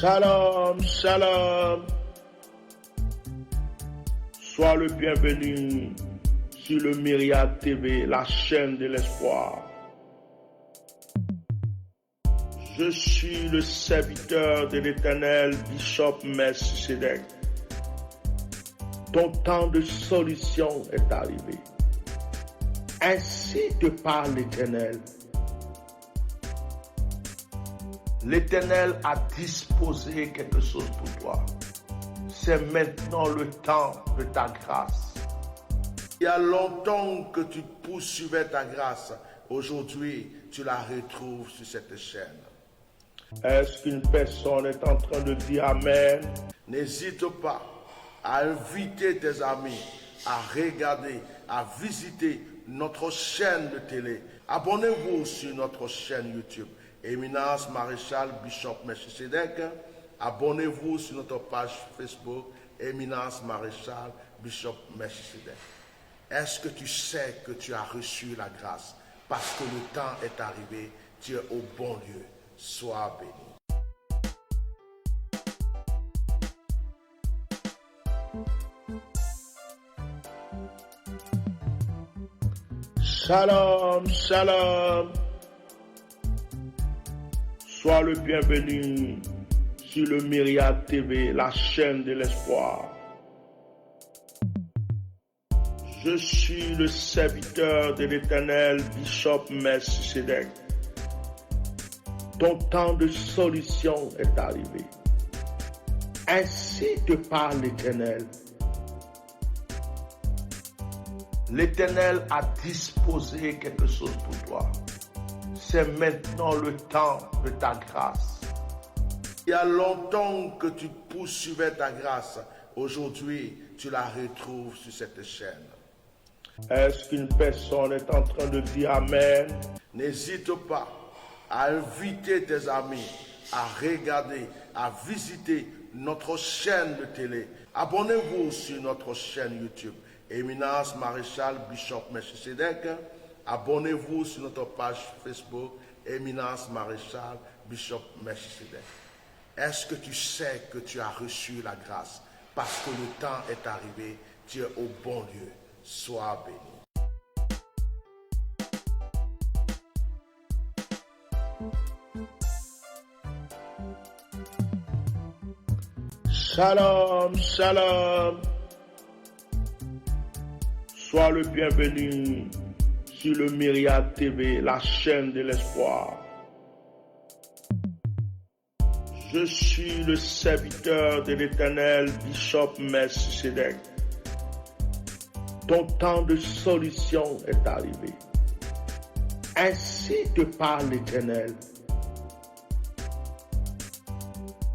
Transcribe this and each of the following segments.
Shalom, shalom. Sois le bienvenu sur le Myriade TV, la chaîne de l'espoir. Je suis le serviteur de l'Éternel, Bishop Melchisedec. Ton temps de solution est arrivé. Ainsi te parle l'Éternel. L'Éternel a disposé quelque chose pour toi. C'est maintenant le temps de ta grâce. Il y a longtemps que tu poursuivais ta grâce. Aujourd'hui, tu la retrouves sur cette chaîne. Est-ce qu'une personne est en train de dire Amen? N'hésite pas à inviter tes amis à regarder, à visiter notre chaîne de télé. Abonnez-vous sur notre chaîne YouTube. Éminence Maréchal Bishop Melchisedec. Abonnez-vous sur notre page Facebook, Éminence Maréchal Bishop Melchisedec. Est-ce que tu sais que tu as reçu la grâce? Parce que le temps est arrivé, tu es au bon lieu. Sois béni. Shalom, shalom. Sois le bienvenu sur le Myriade TV, la chaîne de l'espoir. Je suis le serviteur de l'Éternel, Bishop Melchisedec. Ton temps de solution est arrivé. Ainsi te parle l'Éternel. L'Éternel a disposé quelque chose pour toi. C'est maintenant le temps de ta grâce. Il y a longtemps que tu poursuivais ta grâce. Aujourd'hui, tu la retrouves sur cette chaîne. Est-ce qu'une personne est en train de dire Amen? N'hésite pas à inviter tes amis à regarder, à visiter notre chaîne de télé. Abonnez-vous sur notre chaîne YouTube, Éminence Maréchal Bishop Melchisedec. Abonnez-vous sur notre page Facebook, Éminence Maréchal Bishop Melchisedec. Est-ce que tu sais que tu as reçu la grâce? Parce que le temps est arrivé, tu es au bon lieu. Sois béni. Shalom, shalom. Sois le bienvenu sur le Myriade TV, la chaîne de l'espoir. Je suis le serviteur de l'Éternel, Bishop Melchisedec. Ton temps de solution est arrivé. Ainsi te parle l'Éternel.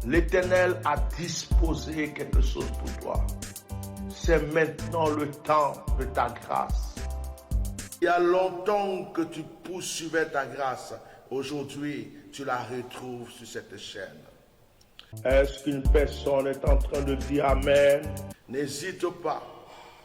L'Éternel a disposé quelque chose pour toi. C'est maintenant le temps de ta grâce. Il y a longtemps que tu poursuivais ta grâce. Aujourd'hui, tu la retrouves sur cette chaîne. Est-ce qu'une personne est en train de dire Amen? N'hésite pas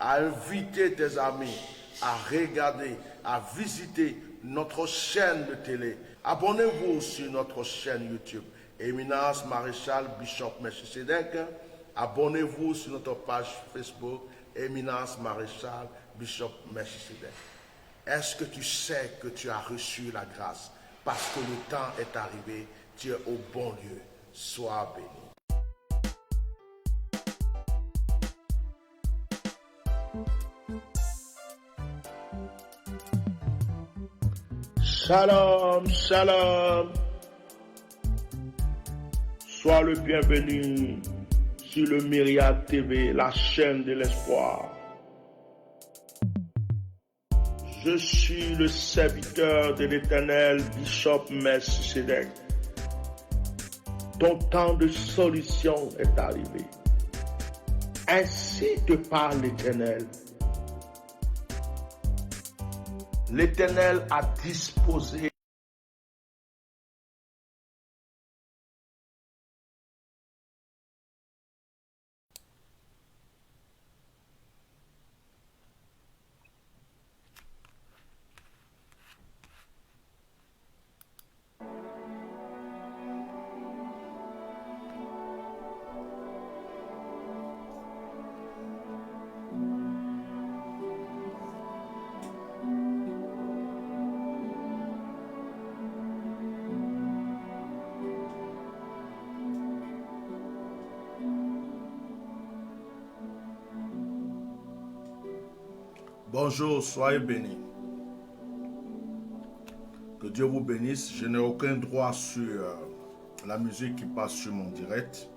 à inviter tes amis à regarder, à visiter notre chaîne de télé. Abonnez-vous sur notre chaîne YouTube, Éminence Maréchal Bishop Melchisedec. Abonnez-vous sur notre page Facebook, Éminence Maréchal Bishop Melchisedec. Est-ce que tu sais que tu as reçu la grâce? Parce que le temps est arrivé, tu es au bon lieu. Sois béni. Shalom, shalom. Sois le bienvenu sur le Myriade TV, la chaîne de l'espoir. Je suis le serviteur de l'Éternel, Bishop Melchisedec. Ton temps de solution est arrivé. Ainsi te parle l'Éternel. L'Éternel a disposé Bonjour, soyez bénis. Que Dieu vous bénisse. Je n'ai aucun droit sur la musique qui passe sur mon direct.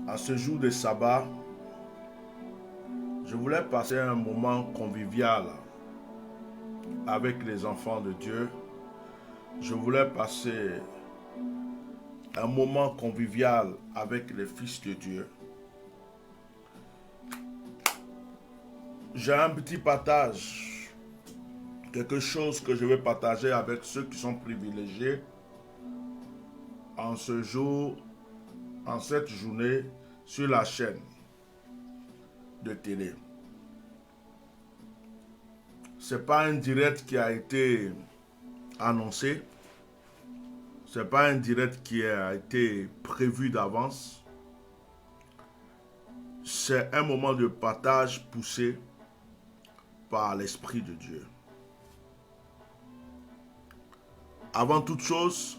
À ce jour de sabbat, je voulais passer un moment convivial avec les enfants de Dieu. Je voulais passer un moment convivial avec les fils de Dieu. J'ai un petit partage, quelque chose que je vais partager avec ceux qui sont privilégiés en ce jour, en cette journée, sur la chaîne de télé. Ce n'est pas un direct qui a été annoncé. Ce n'est pas un direct qui a été prévu d'avance. C'est un moment de partage poussé par l'Esprit de Dieu. Avant toute chose,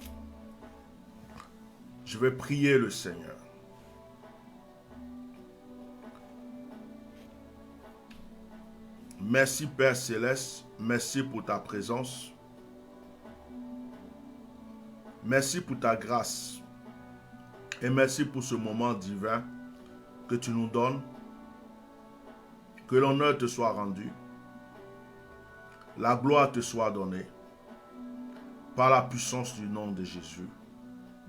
je vais prier le Seigneur. Merci Père Céleste, merci pour ta présence. Merci pour ta grâce et merci pour ce moment divin que tu nous donnes. Que l'honneur te soit rendu, la gloire te soit donnée par la puissance du nom de Jésus.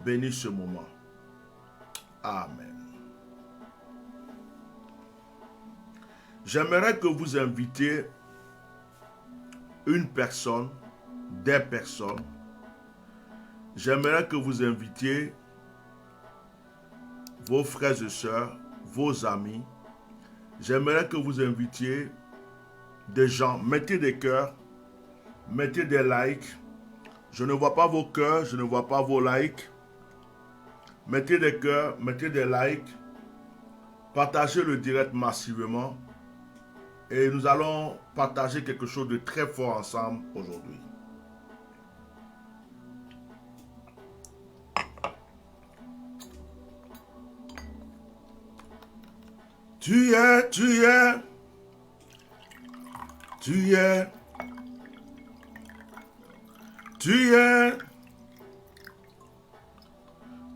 Bénis ce moment. Amen. J'aimerais que vous invitiez une personne, des personnes. J'aimerais que vous invitiez vos frères et sœurs, vos amis. J'aimerais que vous invitiez des gens. Mettez des cœurs, mettez des likes. Je ne vois pas vos cœurs, je ne vois pas vos likes. Mettez des cœurs, mettez des likes. Partagez le direct massivement. Et nous allons partager quelque chose de très fort ensemble aujourd'hui. Tu es, tu es, tu es, tu es,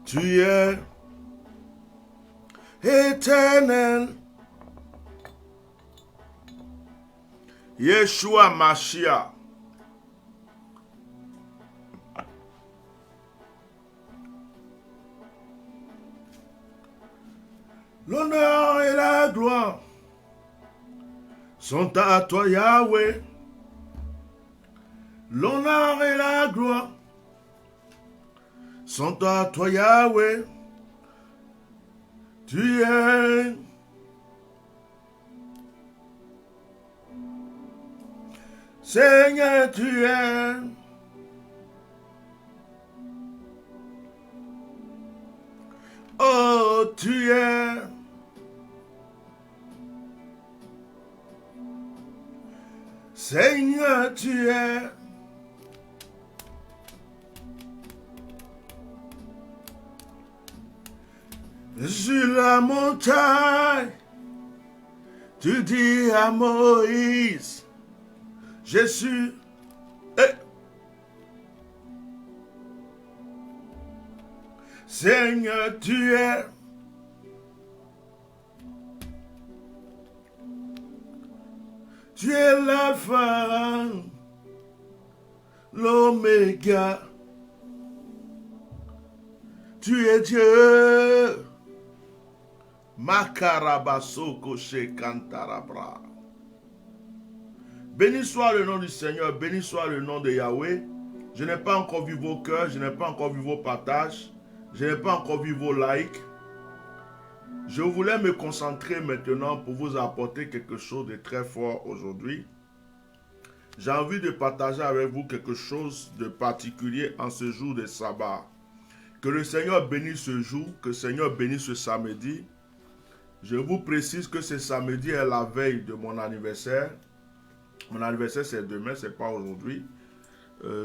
tu es, éternel. Yeshua Mashiach. L'honneur et la gloire sont à toi, Yahweh. L'honneur et la gloire sont à toi, Yahweh. Tu es Seigneur, tu es oh, tu es Seigneur, tu es sur la montagne. Tu dis à Moïse, je suis Seigneur, tu es l'alpha, l'oméga. Tu es Dieu. Makarabasoko shekantarabra. Béni soit le nom du Seigneur, béni soit le nom de Yahweh. Je n'ai pas encore vu vos cœurs, je n'ai pas encore vu vos partages, je n'ai pas encore vu vos likes. Je voulais me concentrer maintenant pour vous apporter quelque chose de très fort aujourd'hui. J'ai envie de partager avec vous quelque chose de particulier en ce jour de sabbat. Que le Seigneur bénisse ce jour, que le Seigneur bénisse ce samedi. Je vous précise que ce samedi est la veille de mon anniversaire. Mon anniversaire c'est demain, c'est pas aujourd'hui.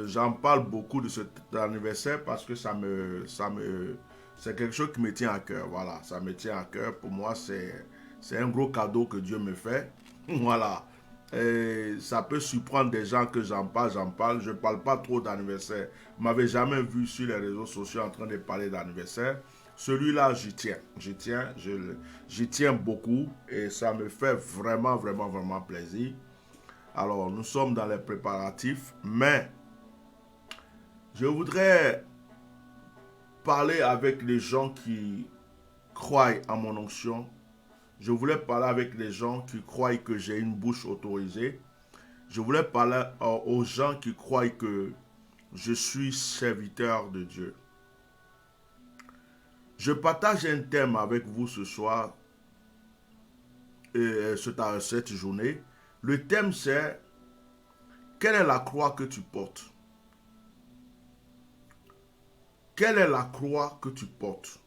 J'en parle beaucoup de cet anniversaire parce que c'est quelque chose qui me tient à cœur. Voilà, ça me tient à cœur. Pour moi, c'est C'est un gros cadeau que Dieu me fait. Voilà. Et ça peut surprendre des gens que j'en parle. Je ne parle pas trop d'anniversaire. Vous m'avez jamais vu sur les réseaux sociaux en train de parler d'anniversaire. Celui-là, j'y tiens beaucoup et ça me fait vraiment, vraiment, vraiment plaisir. Alors, nous sommes dans les préparatifs, mais je voudrais parler avec les gens qui croient en mon onction. Je voulais parler avec les gens qui croient que j'ai une bouche autorisée. Je voulais parler aux gens qui croient que je suis serviteur de Dieu. Je partage un thème avec vous ce soir, cette journée. Le thème c'est: quelle est la croix que tu portes? Quelle est la croix que tu portes?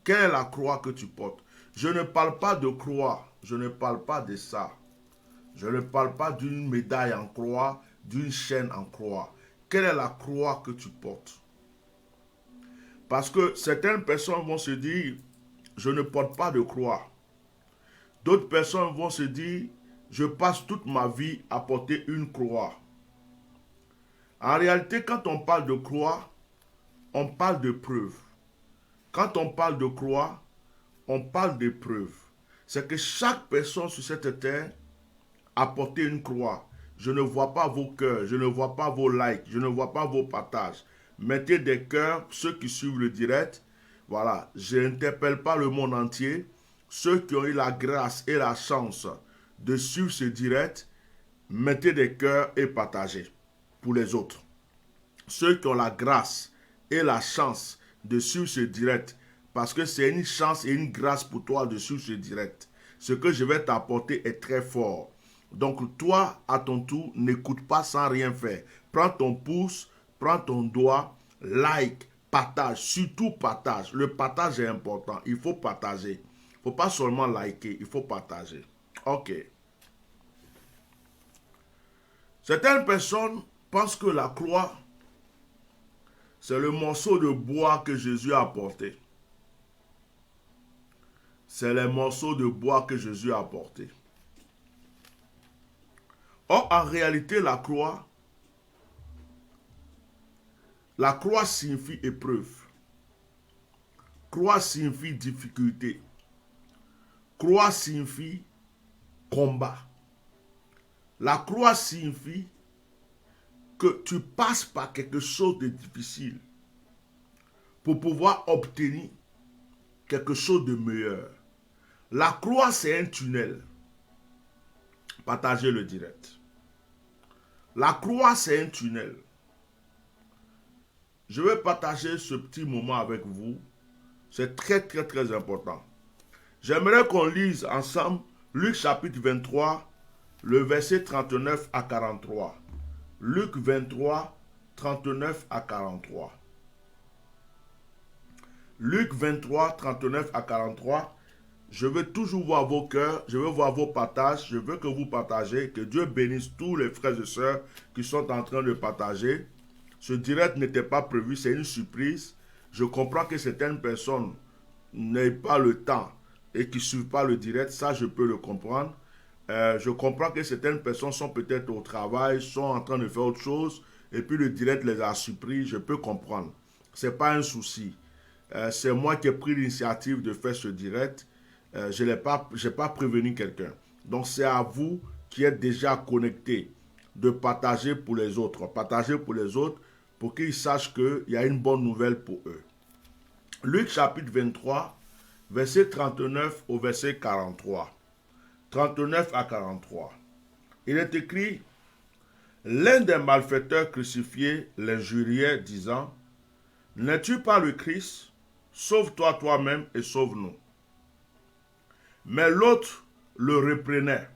Quelle est la croix que tu portes? Je ne parle pas de croix, je ne parle pas de ça. Je ne parle pas d'une médaille en croix, d'une chaîne en croix. Quelle est la croix que tu portes? Parce que certaines personnes vont se dire, je ne porte pas de croix. D'autres personnes vont se dire, je passe toute ma vie à porter une croix. En réalité, quand on parle de croix, on parle de preuve. Quand on parle de croix, on parle de preuve. C'est que chaque personne sur cette terre a porté une croix. Je ne vois pas vos cœurs, je ne vois pas vos likes, je ne vois pas vos partages. Mettez des cœurs, ceux qui suivent le direct. Voilà, je n'interpelle pas le monde entier. Ceux qui ont eu la grâce et la chance de suivre ce direct, mettez des cœurs et partagez pour les autres. Ceux qui ont la grâce et la chance de suivre ce direct, parce que c'est une chance et une grâce pour toi de suivre ce direct. Ce que je vais t'apporter est très fort. Donc toi, à ton tour, n'écoute pas sans rien faire. Prends ton pouce, prends ton doigt, like, partage, surtout partage. Le partage est important, il faut partager. Il ne faut pas seulement liker, il faut partager. Ok. Certaines personnes pensent que la croix, c'est le morceau de bois que Jésus a apporté. C'est les morceaux de bois que Jésus a apporté. Or, en réalité, la croix signifie épreuve. Croix signifie difficulté. Croix signifie combat. La croix signifie que tu passes par quelque chose de difficile pour pouvoir obtenir quelque chose de meilleur. La croix, c'est un tunnel. Partagez le direct. La croix, c'est un tunnel. Je vais partager ce petit moment avec vous. C'est très, très, très important. J'aimerais qu'on lise ensemble Luc chapitre 23, le verset 39 à 43. Luc 23, 39 à 43. Luc 23, 39 à 43. Je veux toujours voir vos cœurs, je veux voir vos partages, je veux que vous partagez, que Dieu bénisse tous les frères et sœurs qui sont en train de partager. Ce direct n'était pas prévu, c'est une surprise. Je comprends que certaines personnes n'aient pas le temps et qui ne suivent pas le direct, ça je peux le comprendre. Je comprends que certaines personnes sont peut-être au travail, sont en train de faire autre chose, et puis le direct les a surpris, je peux comprendre. Ce n'est pas un souci. C'est moi qui ai pris l'initiative de faire ce direct. Je n'ai pas prévenu quelqu'un. Donc c'est à vous qui êtes déjà connectés de partager pour les autres. Partager pour les autres pour qu'ils sachent qu'il y a une bonne nouvelle pour eux. Luc chapitre 23, verset 39 au verset 43. 39 à 43. Il est écrit: l'un des malfaiteurs crucifiés l'injuriait, disant: n'es-tu pas le Christ? Sauve-toi toi-même et sauve-nous. Mais l'autre le reprenait.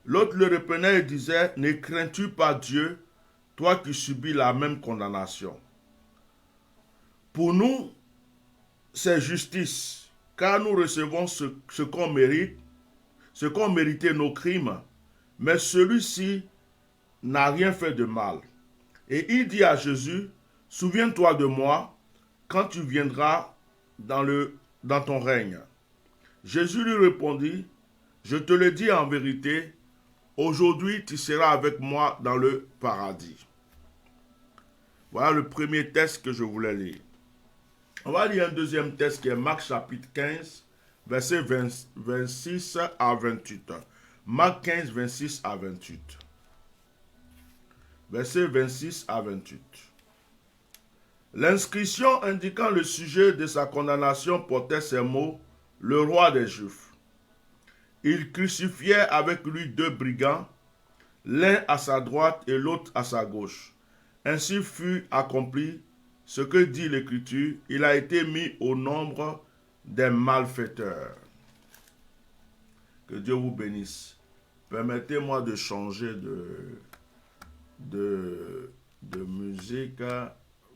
L'autre le reprenait et disait: ne crains-tu pas Dieu, toi qui subis la même condamnation? Pour nous, c'est justice, car nous recevons ce qu'on mérite, ce qu'ont mérité nos crimes, mais celui-ci n'a rien fait de mal. Et il dit à Jésus: souviens-toi de moi quand tu viendras dans le dans ton règne. Jésus lui répondit, je te le dis en vérité, aujourd'hui tu seras avec moi dans le paradis. Voilà le premier texte que je voulais lire. On va lire un deuxième texte qui est Marc chapitre 15, versets 26 à 28. Marc 15, 26 à 28. Versets 26 à 28. L'inscription indiquant le sujet de sa condamnation portait ces mots, le roi des Juifs. Il crucifiait avec lui 2 brigands, l'un à sa droite et l'autre à sa gauche. Ainsi fut accompli ce que dit l'Écriture, il a été mis au nombre des malfaiteurs. Que Dieu vous bénisse. Permettez-moi de changer de musique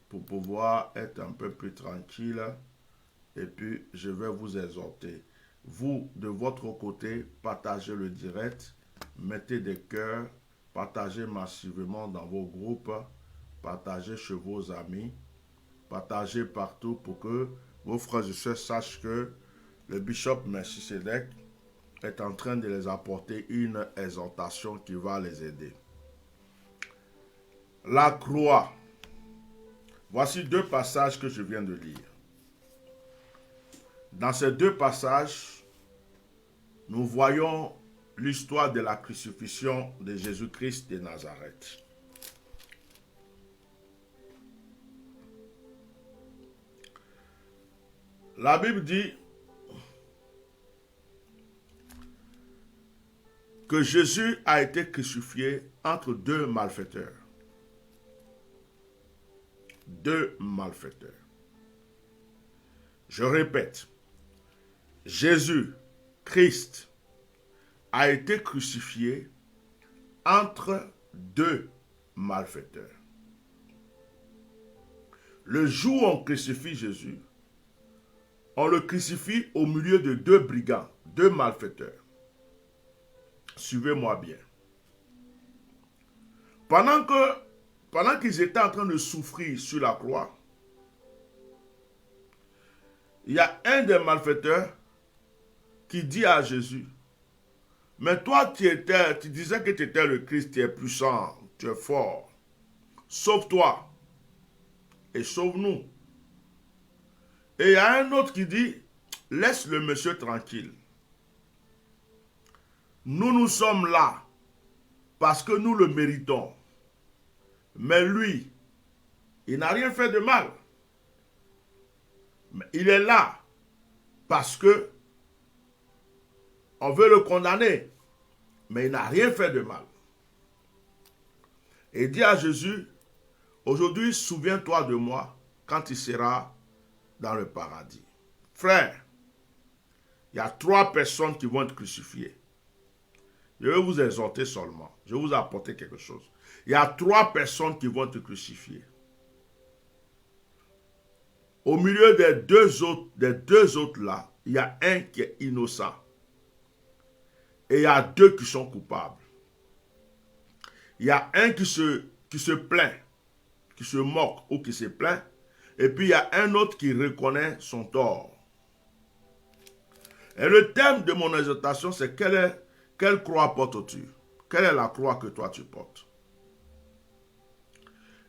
pour pouvoir être un peu plus tranquille. Et puis, je vais vous exhorter. Vous, de votre côté, partagez le direct, mettez des cœurs, partagez massivement dans vos groupes, partagez chez vos amis, partagez partout pour que vos frères et sœurs sachent que le bishop Melchisedec est en train de les apporter une exhortation qui va les aider. La croix. Voici 2 passages que je viens de lire. Dans ces 2 passages, nous voyons l'histoire de la crucifixion de Jésus-Christ de Nazareth. La Bible dit que Jésus a été crucifié entre 2 malfaiteurs. 2 malfaiteurs. Je répète, Jésus, Christ, a été crucifié entre 2 malfaiteurs. Le jour où on crucifie Jésus, on le crucifie au milieu de 2 brigands, 2 malfaiteurs. Suivez-moi bien. Pendant qu'ils étaient en train de souffrir sur la croix, il y a un des malfaiteurs qui dit à Jésus, mais toi tu disais que tu étais le Christ, tu es puissant, tu es fort. Sauve-toi et sauve-nous. Et il y a un autre qui dit, laisse le monsieur tranquille. Nous sommes là parce que nous le méritons. Mais lui, il n'a rien fait de mal. Mais il est là parce que on veut le condamner. Mais il n'a rien fait de mal. Et il dit à Jésus, aujourd'hui, souviens-toi de moi quand tu seras dans le paradis. Frère, il y a 3 personnes qui vont être crucifiées. Je vais vous exhorter seulement. Je vais vous apporter quelque chose. Il y a 3 personnes qui vont être crucifiées. Au milieu des deux autres là, il y a un qui est innocent. Et il y a 2 qui sont coupables. Il y a un qui se plaint, qui se moque ou qui se plaint. Et puis il y a un autre qui reconnaît son tort. Et le thème de mon exhortation, c'est quelle croix portes-tu? Quelle est la croix que toi tu portes?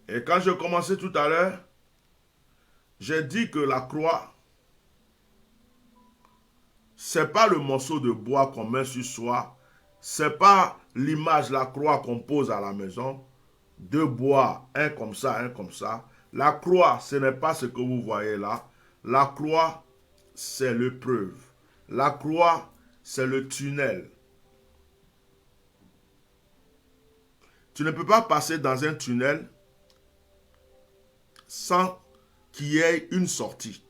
Et quand je commençais tout à l'heure, j'ai dit que la croix, c'est pas le morceau de bois qu'on met sur soi, c'est pas l'image, la croix qu'on pose à la maison, 2 bois, un comme ça, un comme ça. La croix, ce n'est pas ce que vous voyez là. La croix, c'est l'épreuve. La croix, c'est le tunnel. Tu ne peux pas passer dans un tunnel sans qu'il y ait une sortie.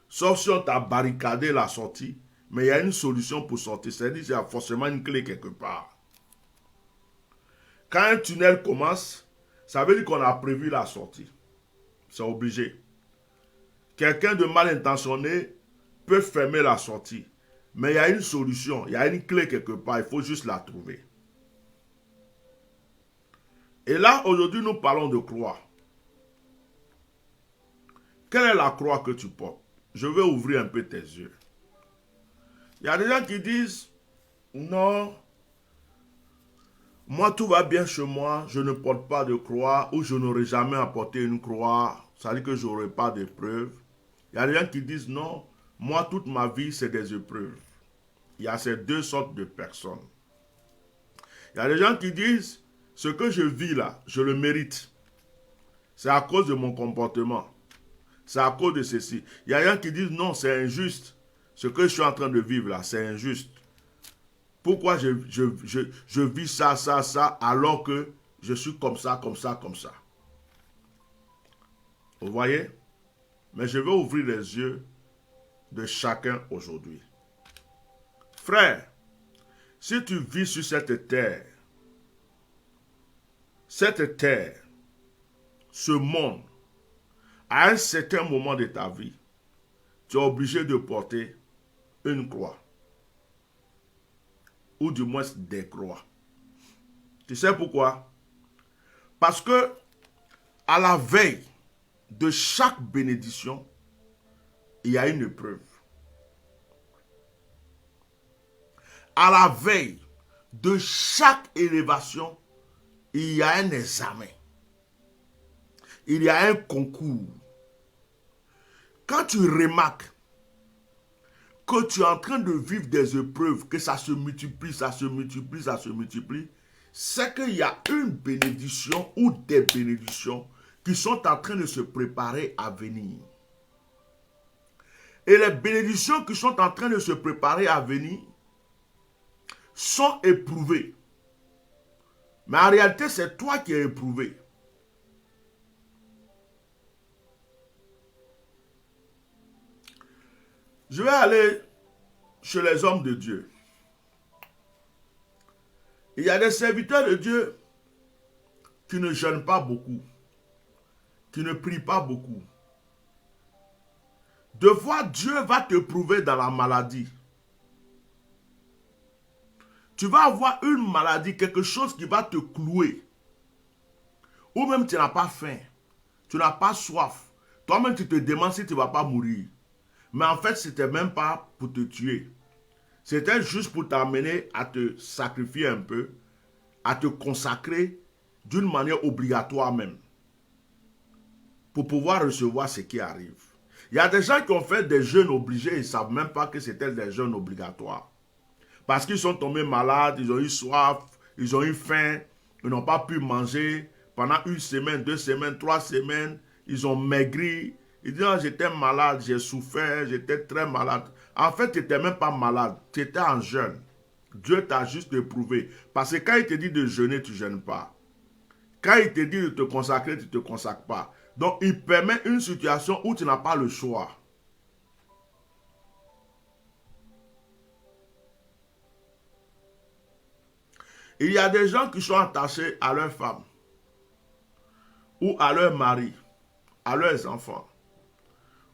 Sauf si on t'a barricadé la sortie, mais il y a une solution pour sortir. C'est-à-dire qu'il y a forcément une clé quelque part. Quand un tunnel commence, ça veut dire qu'on a prévu la sortie. C'est obligé. Quelqu'un de mal intentionné peut fermer la sortie. Mais il y a une solution, il y a une clé quelque part, il faut juste la trouver. Et là, aujourd'hui, nous parlons de croix. Quelle est la croix que tu portes? je vais ouvrir un peu tes yeux. Il y a des gens qui disent, non, moi tout va bien chez moi, je ne porte pas de croix ou je n'aurai jamais apporté une croix, ça veut dire que je n'aurai pas d'épreuves. Il y a des gens qui disent, non, moi toute ma vie c'est des épreuves. Il y a ces deux sortes de personnes. Il y a des gens qui disent, ce que je vis là, je le mérite. C'est à cause de mon comportement. C'est à cause de ceci. Il y a des gens qui disent, non, c'est injuste. Ce que je suis en train de vivre là, c'est injuste. Pourquoi je vis ça, alors que je suis comme ça. Vous voyez? Mais je vais ouvrir les yeux de chacun aujourd'hui. Frère, si tu vis sur cette terre, ce monde, à un certain moment de ta vie, tu es obligé de porter une croix. Ou du moins des croix. Tu sais pourquoi? Parce que à la veille de chaque bénédiction, il y a une épreuve. À la veille de chaque élévation, il y a un examen. Il y a un concours. Quand tu remarques que tu es en train de vivre des épreuves, que ça se multiplie, c'est qu'il y a une bénédiction ou des bénédictions qui sont en train de se préparer à venir. Et les bénédictions qui sont en train de se préparer à venir sont éprouvées. Mais en réalité, c'est toi qui es éprouvé. Je vais aller chez les hommes de Dieu. Il y a des serviteurs de Dieu qui ne jeûnent pas beaucoup, qui ne prient pas beaucoup. Deux fois, Dieu va te prouver dans la maladie. Tu vas avoir une maladie, quelque chose qui va te clouer. Ou même tu n'as pas faim, tu n'as pas soif. Toi-même, tu te demandes si tu ne vas pas mourir. Mais en fait, ce n'était même pas pour te tuer. C'était juste pour t'amener à te sacrifier un peu, à te consacrer d'une manière obligatoire même, pour pouvoir recevoir ce qui arrive. Il y a des gens qui ont fait des jeûnes obligés, ils ne savent même pas que c'était des jeûnes obligatoires. Parce qu'ils sont tombés malades, ils ont eu soif, ils ont eu faim, ils n'ont pas pu manger pendant 1 semaine, 2 semaines, 3 semaines, ils ont maigri. Ils disent, oh, j'étais malade, j'ai souffert, j'étais très malade. En fait, tu n'étais même pas malade, tu étais en jeûne. Dieu t'a juste éprouvé. Parce que quand il te dit de jeûner, tu ne jeûnes pas. Quand il te dit de te consacrer, tu ne te consacres pas. Donc, il permet une situation où tu n'as pas le choix. Il y a des gens qui sont attachés à leur femme, ou à leur mari, à leurs enfants,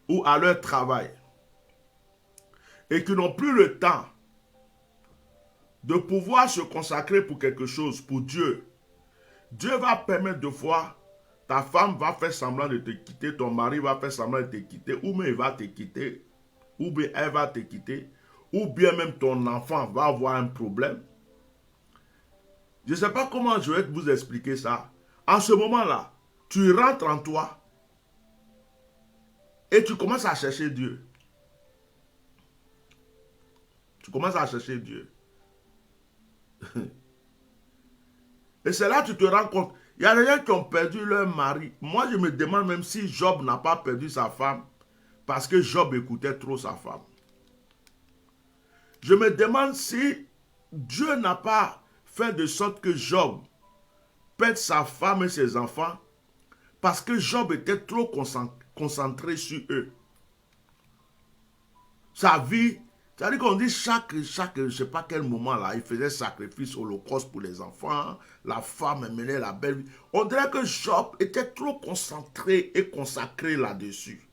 ou à leur travail, et qui n'ont plus le temps de pouvoir se consacrer pour quelque chose, pour Dieu. Dieu va permettre de fois, ta femme va faire semblant de te quitter, ton mari va faire semblant de te quitter, ou même il va te quitter, ou bien elle va te quitter, ou bien même ton enfant va avoir un problème. Je ne sais pas comment je vais vous expliquer ça. En ce moment-là, tu rentres en toi et tu commences à chercher Dieu. Tu commences à chercher Dieu. Et c'est là que tu te rends compte. Il y a des gens qui ont perdu leur mari. Moi, je me demande même si Job n'a pas perdu sa femme parce que Job écoutait trop sa femme. Je me demande si Dieu n'a pas fait de sorte que Job perde sa femme et ses enfants parce que Job était trop concentré sur eux. Sa vie, c'est-à-dire qu'on dit chaque, je ne sais pas quel moment là, il faisait sacrifice, holocauste pour les enfants, la femme menait la belle vie. On dirait que Job était trop concentré et consacré là-dessus.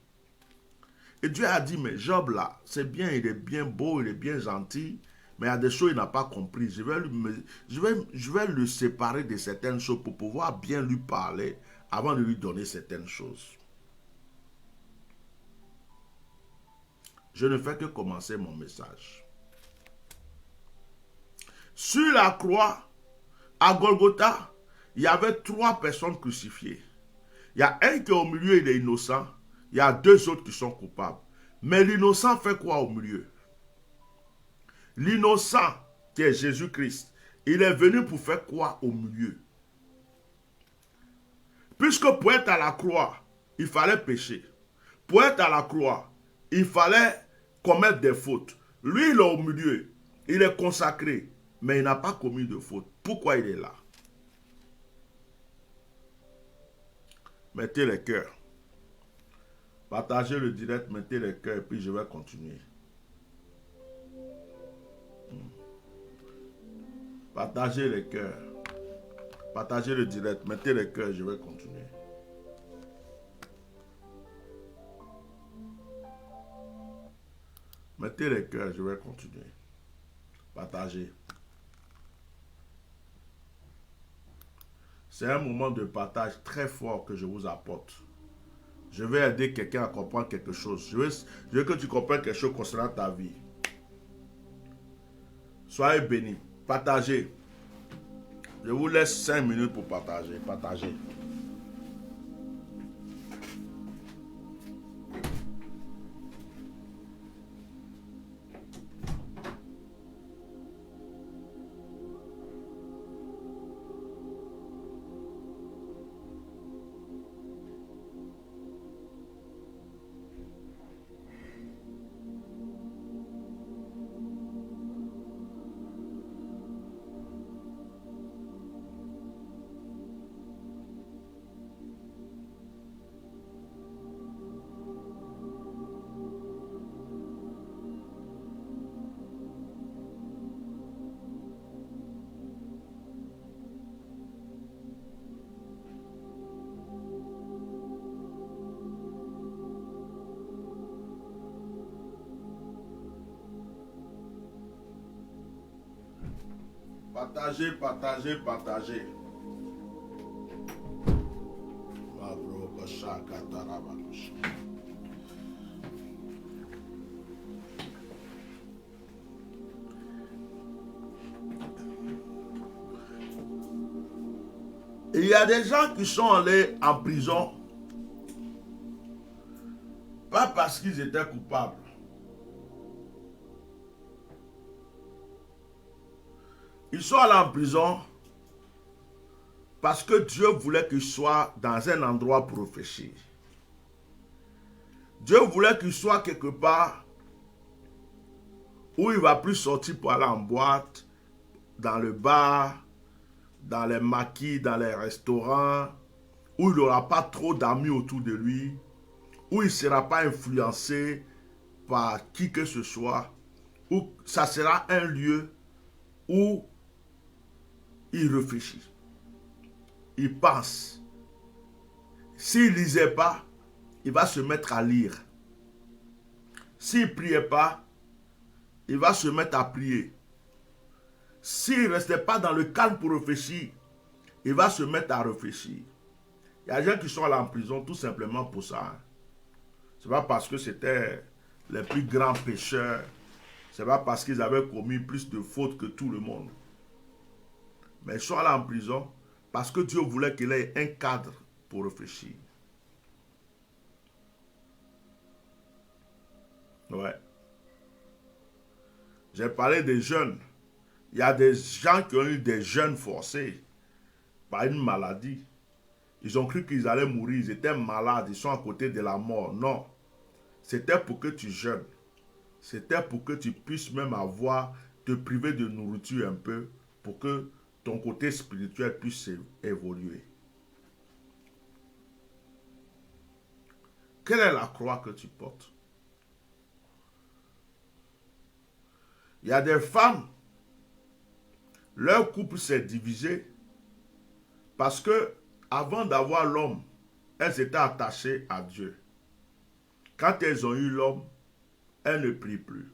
Et Dieu a dit, mais Job là, c'est bien, il est bien beau, il est bien gentil, mais il y a des choses qu'il n'a pas compris. Je vais le séparer de certaines choses pour pouvoir bien lui parler avant de lui donner certaines choses. Je ne fais que commencer mon message. Sur la croix, à Golgotha, il y avait 3 personnes crucifiées. Il y a un qui est au milieu, il est innocent. Il y a 2 autres qui sont coupables. Mais l'innocent fait quoi au milieu? L'innocent, qui est Jésus-Christ, il est venu pour faire quoi au milieu? Puisque pour être à la croix, il fallait pécher. Pour être à la croix, il fallait commettre des fautes. Lui, il est au milieu. Il est consacré, mais il n'a pas commis de faute. Pourquoi il est là? Mettez les cœurs. Partagez le direct, mettez les cœurs, et puis je vais continuer. Partagez les cœurs. Partagez le direct, mettez les cœurs, je vais continuer. Mettez les cœurs, je vais continuer. Partagez. C'est un moment de partage très fort que je vous apporte. Je vais aider quelqu'un à comprendre quelque chose. Je veux que tu comprennes quelque chose concernant ta vie. Soyez bénis. Partagez. Je vous laisse 5 minutes pour partager. Partagez. Partagez, partagez, partagez. Il y a des gens qui sont allés en prison, pas parce qu'ils étaient coupables. Ils sont allés en prison parce que Dieu voulait qu'ils soient dans un endroit pour réfléchir. Dieu voulait qu'ils soient quelque part où il ne va plus sortir pour aller en boîte, dans le bar, dans les maquis, dans les restaurants, où il n'aura pas trop d'amis autour de lui, où il ne sera pas influencé par qui que ce soit, où ça sera un lieu où il réfléchit, il pense. S'il ne lisait pas, il va se mettre à lire. S'il ne priait pas, il va se mettre à prier. S'il ne restait pas dans le calme pour réfléchir, il va se mettre à réfléchir. Il y a des gens qui sont allés en prison tout simplement pour ça. Ce n'est pas parce que c'était les plus grands pécheurs. Ce n'est pas parce qu'ils avaient commis plus de fautes que tout le monde. Mais ils sont allés en prison parce que Dieu voulait qu'il ait un cadre pour réfléchir. Ouais. J'ai parlé des jeunes. Il y a des gens qui ont eu des jeûnes forcés par une maladie. Ils ont cru qu'ils allaient mourir. Ils étaient malades. Ils sont à côté de la mort. Non. C'était pour que tu jeûnes. C'était pour que tu puisses même te priver de nourriture un peu pour que ton côté spirituel puisse évoluer. Quelle est la croix que tu portes? Il y a des femmes, leur couple s'est divisé parce que avant d'avoir l'homme, elles étaient attachées à Dieu. Quand elles ont eu l'homme, elles ne prient plus.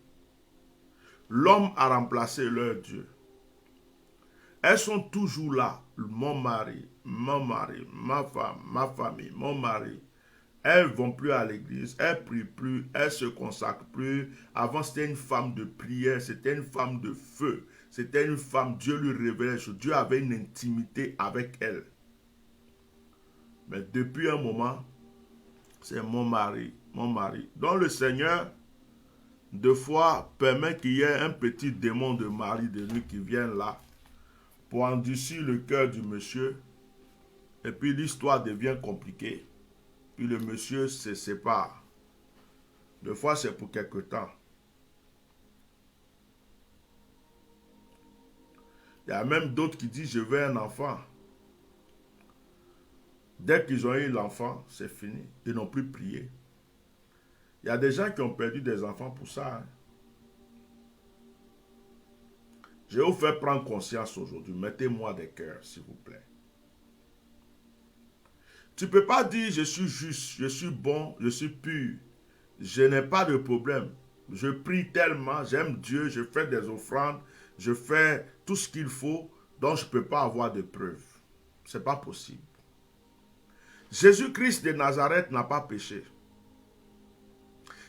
L'homme a remplacé leur Dieu. Elles sont toujours là. Mon mari, ma femme, ma famille, mon mari. Elles ne vont plus à l'église, elles ne prient plus, elles ne se consacrent plus. Avant, c'était une femme de prière, c'était une femme de feu. C'était une femme, Dieu lui révélait, Dieu avait une intimité avec elle. Mais depuis un moment, c'est mon mari, mon mari. Donc le Seigneur, deux fois, permet qu'il y ait un petit démon de mari de lui qui vienne là pour endurcir le cœur du monsieur. Et puis l'histoire devient compliquée. Puis le monsieur se sépare. Deux fois, c'est pour quelque temps. Il y a même d'autres qui disent, je veux un enfant. Dès qu'ils ont eu l'enfant, c'est fini. Ils n'ont plus prié. Il y a des gens qui ont perdu des enfants pour ça. Hein. Je vais vous faire prendre conscience aujourd'hui. Mettez-moi des cœurs, s'il vous plaît. Tu ne peux pas dire, je suis juste, je suis bon, je suis pur. Je n'ai pas de problème. Je prie tellement, j'aime Dieu, je fais des offrandes, je fais tout ce qu'il faut, donc je ne peux pas avoir de preuves. Ce n'est pas possible. Jésus-Christ de Nazareth n'a pas péché.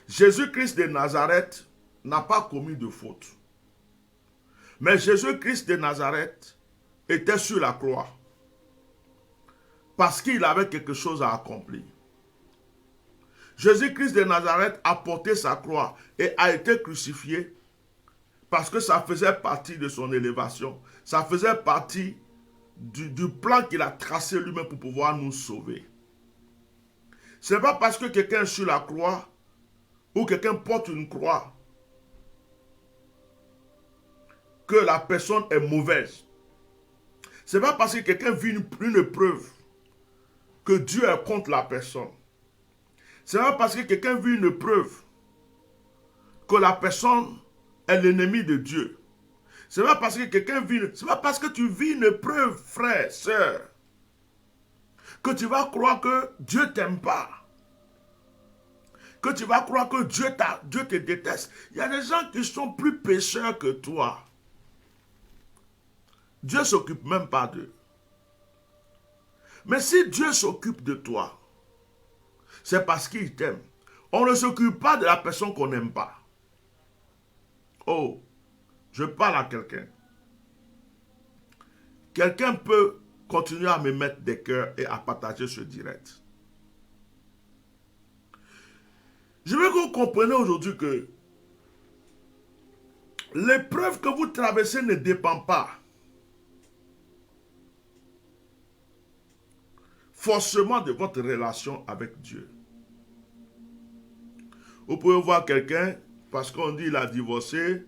Jésus-Christ de Nazareth n'a pas commis de faute. Mais Jésus-Christ de Nazareth était sur la croix parce qu'il avait quelque chose à accomplir. Jésus-Christ de Nazareth a porté sa croix et a été crucifié parce que ça faisait partie de son élévation. Ça faisait partie du plan qu'il a tracé lui-même pour pouvoir nous sauver. Ce n'est pas parce que quelqu'un est sur la croix ou quelqu'un porte une croix que la personne est mauvaise. Ce n'est pas parce que quelqu'un vit une épreuve que Dieu est contre la personne. Ce n'est pas parce que quelqu'un vit une épreuve que la personne est l'ennemi de Dieu. Ce n'est pas parce que quelqu'un vit... Ce n'est pas parce que tu vis une épreuve, frère, sœur, que tu vas croire que Dieu ne t'aime pas. Que tu vas croire que Dieu te déteste. Il y a des gens qui sont plus pécheurs que toi. Dieu ne s'occupe même pas d'eux. Mais si Dieu s'occupe de toi, c'est parce qu'il t'aime. On ne s'occupe pas de la personne qu'on n'aime pas. Oh, je parle à quelqu'un. Quelqu'un peut continuer à me mettre des cœurs et à partager ce direct. Je veux que vous compreniez aujourd'hui que l'épreuve que vous traversez ne dépend pas forcément de votre relation avec Dieu. Vous pouvez voir quelqu'un, parce qu'on dit qu'il a divorcé,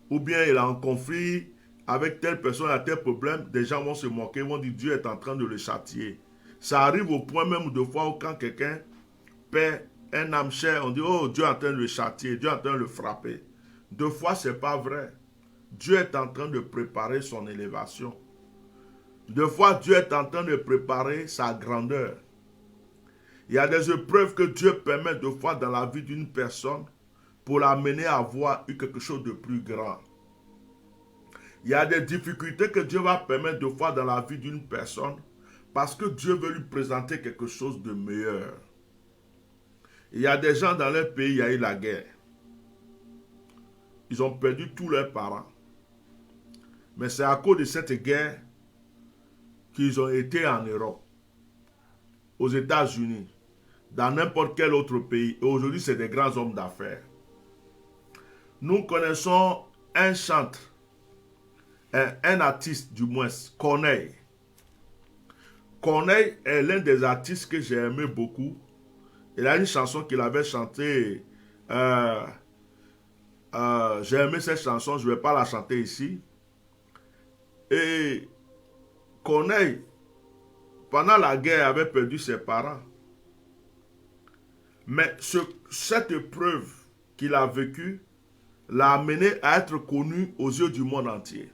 ou bien il est en conflit avec telle personne, il a tel problème, des gens vont se moquer, vont dire Dieu est en train de le châtier. Ça arrive au point même de fois où quand quelqu'un perd un âme chère, on dit oh Dieu est en train de le châtier, Dieu est en train de le frapper. Deux fois, ce n'est pas vrai. Dieu est en train de préparer son élévation. Deux fois, Dieu est en train de préparer sa grandeur. Il y a des épreuves que Dieu permet deux fois dans la vie d'une personne pour l'amener à voir quelque chose de plus grand. Il y a des difficultés que Dieu va permettre deux fois dans la vie d'une personne parce que Dieu veut lui présenter quelque chose de meilleur. Il y a des gens dans leur pays, il y a eu la guerre. Ils ont perdu tous leurs parents. Mais c'est à cause de cette guerre qu'ils ont été en Europe, aux États-Unis, dans n'importe quel autre pays. Et aujourd'hui, c'est des grands hommes d'affaires. Nous connaissons un chanteur, un artiste du moins, Corneille. Corneille est l'un des artistes que j'ai aimé beaucoup. Il a une chanson qu'il avait chantée. J'ai aimé cette chanson, je ne vais pas la chanter ici. Et Corneille, pendant la guerre, avait perdu ses parents. Mais cette épreuve qu'il a vécue l'a amené à être connu aux yeux du monde entier.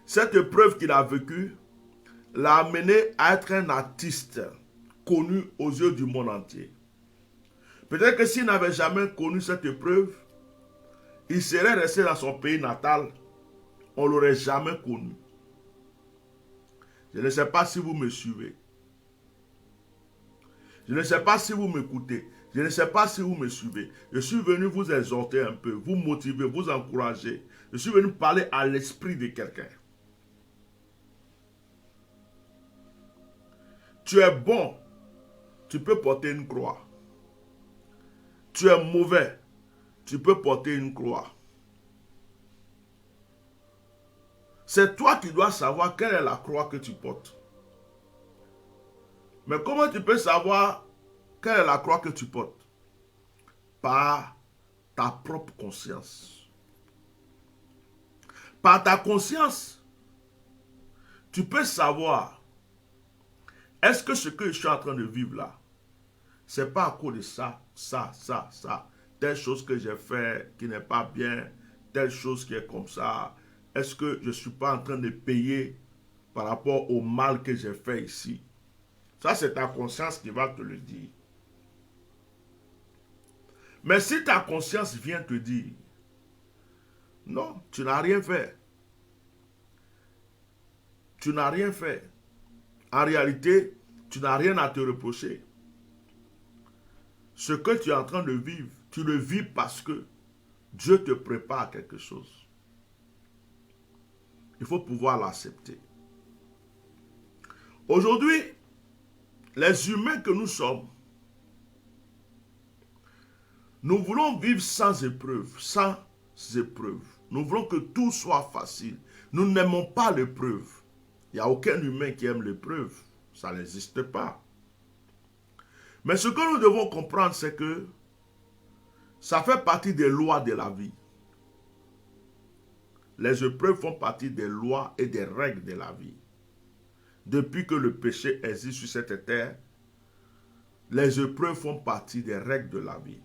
Cette épreuve qu'il a vécue l'a amené à être un artiste connu aux yeux du monde entier. Peut-être que s'il n'avait jamais connu cette épreuve, il serait resté dans son pays natal. On ne l'aurait jamais connu. Je ne sais pas si vous me suivez. Je ne sais pas si vous m'écoutez. Je ne sais pas si vous me suivez. Je suis venu vous exhorter un peu, vous motiver, vous encourager. Je suis venu parler à l'esprit de quelqu'un. Tu es bon, tu peux porter une croix. Tu es mauvais, tu peux porter une croix. C'est toi qui dois savoir quelle est la croix que tu portes. Mais comment tu peux savoir quelle est la croix que tu portes? Par ta propre conscience. Par ta conscience, tu peux savoir, est-ce que ce que je suis en train de vivre là, c'est pas à cause de ça, telle chose que j'ai fait qui n'est pas bien, telle chose qui est comme ça. Est-ce que je ne suis pas en train de payer par rapport au mal que j'ai fait ici? Ça, c'est ta conscience qui va te le dire. Mais si ta conscience vient te dire, non, tu n'as rien fait. Tu n'as rien fait. En réalité, tu n'as rien à te reprocher. Ce que tu es en train de vivre, tu le vis parce que Dieu te prépare quelque chose. Il faut pouvoir l'accepter. Aujourd'hui, les humains que nous sommes, nous voulons vivre sans épreuve, sans épreuve. Nous voulons que tout soit facile. Nous n'aimons pas l'épreuve. Il n'y a aucun humain qui aime l'épreuve. Ça n'existe pas. Mais ce que nous devons comprendre, c'est que ça fait partie des lois de la vie. Les épreuves font partie des lois et des règles de la vie. Depuis que le péché existe sur cette terre, les épreuves font partie des règles de la vie.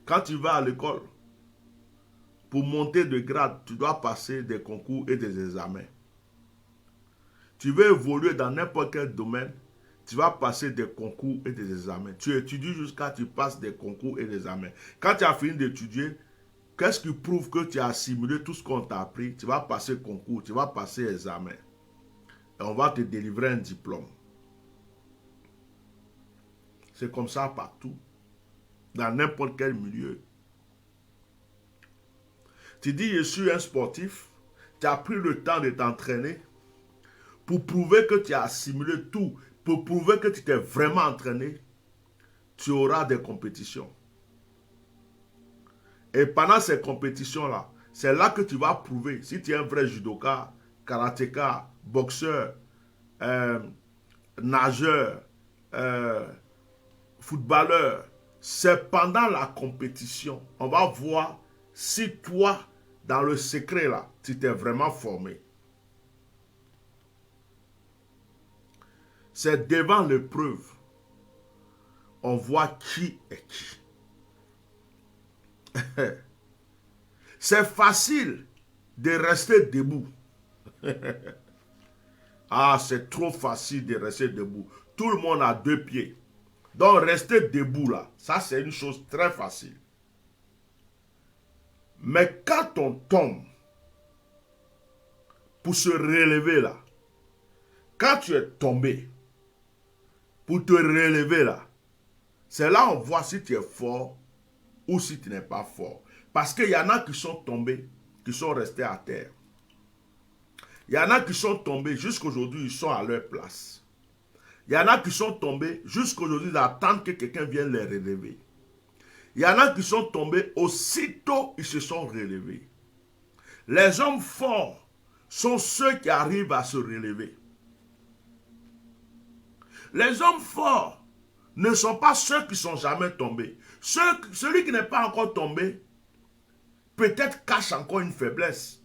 Quand tu vas à l'école, pour monter de grade, tu dois passer des concours et des examens. Tu veux évoluer dans n'importe quel domaine, tu vas passer des concours et des examens. Tu étudies jusqu'à ce que tu passes des concours et des examens. Quand tu as fini d'étudier, qu'est-ce qui prouve que tu as assimilé tout ce qu'on t'a appris? Tu vas passer concours, tu vas passer examen. Et on va te délivrer un diplôme. C'est comme ça partout. Dans n'importe quel milieu. Tu dis, je suis un sportif. Tu as pris le temps de t'entraîner pour prouver que tu as assimilé tout, pour prouver que tu t'es vraiment entraîné. Tu auras des compétitions. Et pendant ces compétitions-là, c'est là que tu vas prouver si tu es un vrai judoka, karatéka, boxeur, nageur, footballeur. C'est pendant la compétition, on va voir si toi, dans le secret là, tu t'es vraiment formé. C'est devant l'épreuve, on voit qui est qui. C'est facile de rester debout. Ah, c'est trop facile de rester debout. Tout le monde a 2 pieds. Donc, rester debout là, ça c'est une chose très facile. Mais quand on tombe, pour se relever là, quand tu es tombé, pour te relever là, c'est là on voit si tu es fort ou si tu n'es pas fort. Parce qu'il y en a qui sont tombés, qui sont restés à terre. Il y en a qui sont tombés, jusqu'aujourd'hui, ils sont à leur place. Il y en a qui sont tombés, jusqu'aujourd'hui, ils attendent que quelqu'un vienne les relever. Il y en a qui sont tombés, aussitôt ils se sont relevés. Les hommes forts sont ceux qui arrivent à se relever. Les hommes forts ne sont pas ceux qui ne sont jamais tombés. Celui qui n'est pas encore tombé, peut-être cache encore une faiblesse.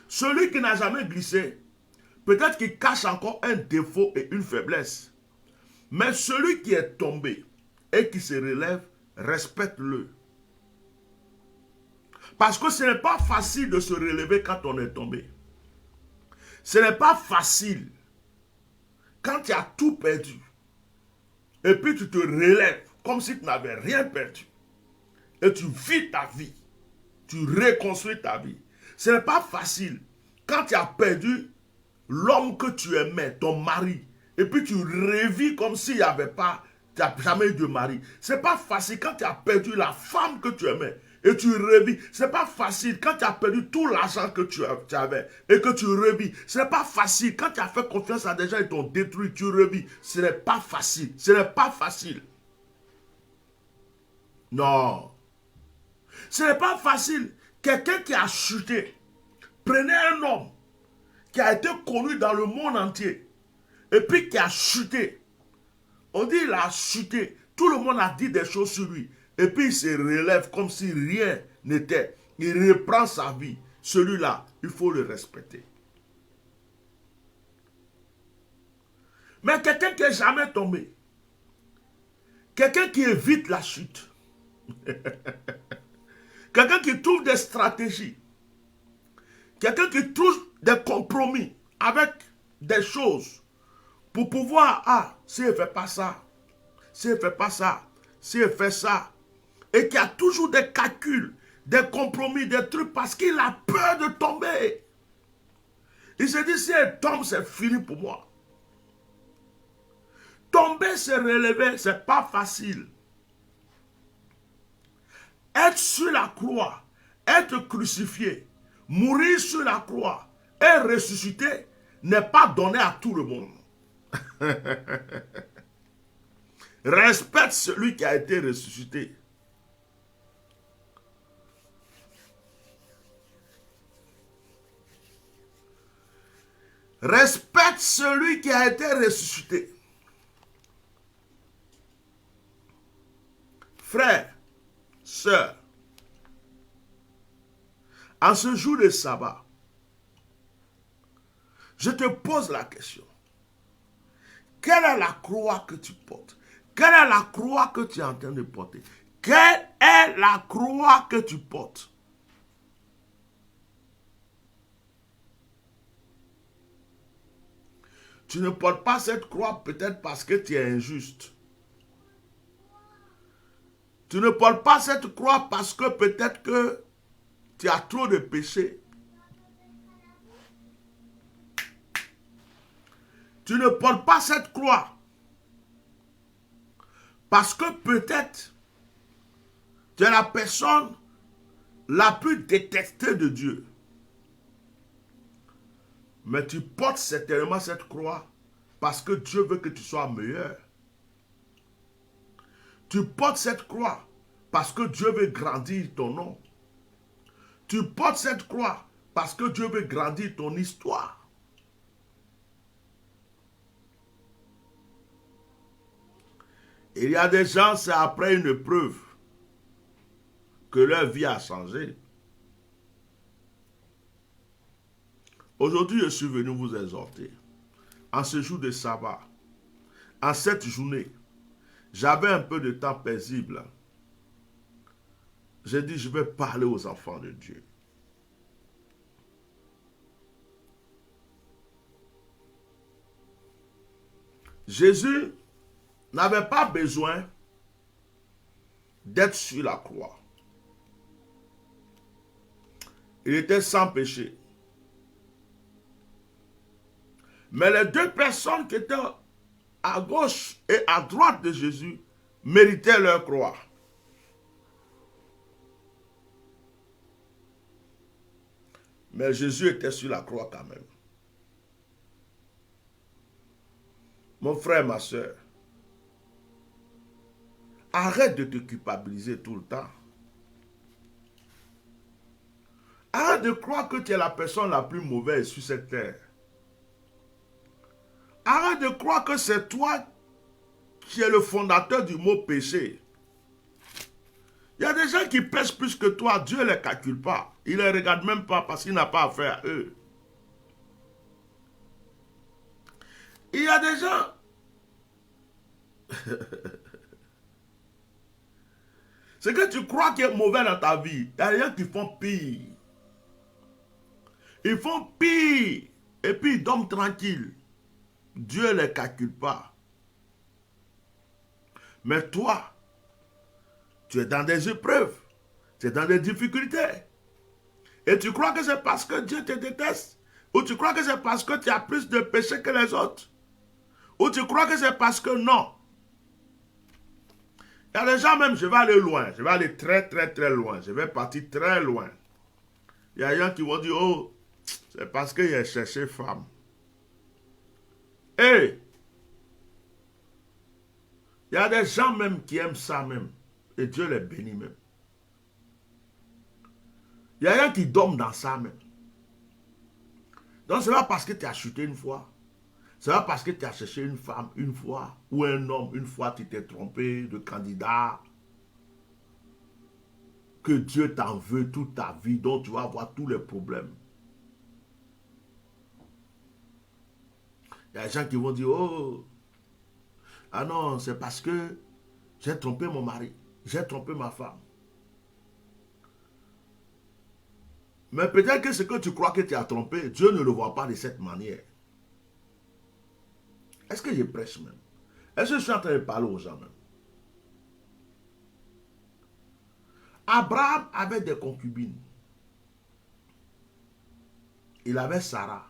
Celui qui n'a jamais glissé, peut-être qu'il cache encore un défaut et une faiblesse. Mais celui qui est tombé et qui se relève, respecte-le. Parce que ce n'est pas facile de se relever quand on est tombé. Ce n'est pas facile quand tu as tout perdu. Et puis tu te relèves comme si tu n'avais rien perdu. Et tu vis ta vie. Tu reconstruis ta vie. Ce n'est pas facile quand tu as perdu l'homme que tu aimais, ton mari, et puis tu revis comme s'il n'y avait pas, tu n'as jamais eu de mari. Ce n'est pas facile quand tu as perdu la femme que tu aimais et tu revis. Ce n'est pas facile quand tu as perdu tout l'argent que tu avais et que tu revis. Ce n'est pas facile quand tu as fait confiance à des gens et t'ont détruit, tu revis. Ce n'est pas facile. Ce n'est pas facile. Non. Ce n'est pas facile. Quelqu'un qui a chuté, prenez un homme qui a été connu dans le monde entier et puis qui a chuté. On dit il a chuté. Tout le monde a dit des choses sur lui. Et puis il se relève comme si rien n'était. Il reprend sa vie. Celui-là, il faut le respecter. Mais quelqu'un qui n'est jamais tombé, quelqu'un qui évite la chute, quelqu'un qui trouve des stratégies, quelqu'un qui trouve des compromis avec des choses pour pouvoir, s'il ne fait pas ça, s'il ne fait pas ça, s'il fait ça, et qui a toujours des calculs, des compromis, des trucs, parce qu'il a peur de tomber. Il se dit, si elle tombe, c'est fini pour moi. Tomber, se relever, ce n'est pas facile. Être sur la croix, être crucifié, mourir sur la croix et ressusciter n'est pas donné à tout le monde. Respecte celui qui a été ressuscité. Respecte celui qui a été ressuscité. Frères, sœurs, en ce jour de sabbat, je te pose la question. Quelle est la croix que tu portes? Quelle est la croix que tu es en train de porter? Quelle est la croix que tu portes? Tu ne portes pas cette croix peut-être parce que tu es injuste. Tu ne portes pas cette croix parce que peut-être que tu as trop de péchés. Tu ne portes pas cette croix parce que peut-être tu es la personne la plus détestée de Dieu. Mais tu portes certainement cette croix parce que Dieu veut que tu sois meilleur. Tu portes cette croix parce que Dieu veut grandir ton nom. Tu portes cette croix parce que Dieu veut grandir ton histoire. Il y a des gens, c'est après une épreuve que leur vie a changé. Aujourd'hui, je suis venu vous exhorter. En ce jour de sabbat, en cette journée, j'avais un peu de temps paisible. J'ai dit, je vais parler aux enfants de Dieu. Jésus n'avait pas besoin d'être sur la croix. Il était sans péché. Mais les deux personnes qui étaient à gauche et à droite de Jésus méritaient leur croix. Mais Jésus était sur la croix quand même. Mon frère, ma soeur, arrête de te culpabiliser tout le temps. Arrête de croire que tu es la personne la plus mauvaise sur cette terre. Arrête de croire que c'est toi qui es le fondateur du mot péché. Il y a des gens qui pêchent plus que toi, Dieu ne les calcule pas. Il ne les regarde même pas parce qu'il n'a pas affaire à eux. Il y a des gens... Ce que tu crois qui est mauvais dans ta vie, il y a des gens qui font pire. Ils font pire. Et puis ils dorment tranquilles. Dieu ne les calcule pas. Mais toi, tu es dans des épreuves. Tu es dans des difficultés. Et tu crois que c'est parce que Dieu te déteste. Ou tu crois que c'est parce que tu as plus de péché que les autres. Ou tu crois que c'est parce que non. Il y a des gens même, je vais aller loin. Je vais aller très, très, très loin. Je vais partir très loin. Il y a des gens qui vont dire, oh, c'est parce qu'il a cherché femme. Et il y a des gens même qui aiment ça même. Et Dieu les bénit même. Il y a des gens qui dorment dans ça même. Donc, ce n'est pas parce que tu as chuté une fois. Ce n'est pas parce que tu as cherché une femme une fois. Ou un homme une fois, tu t'es trompé de candidat. Que Dieu t'en veut toute ta vie. Donc, tu vas avoir tous les problèmes. Il y a des gens qui vont dire, oh, ah non, c'est parce que j'ai trompé mon mari. J'ai trompé ma femme. Mais peut-être que ce que tu crois que tu as trompé, Dieu ne le voit pas de cette manière. Est-ce que je prêche même? Est-ce que je suis en train de parler aux gens même? Abraham avait des concubines. Il avait Sarah.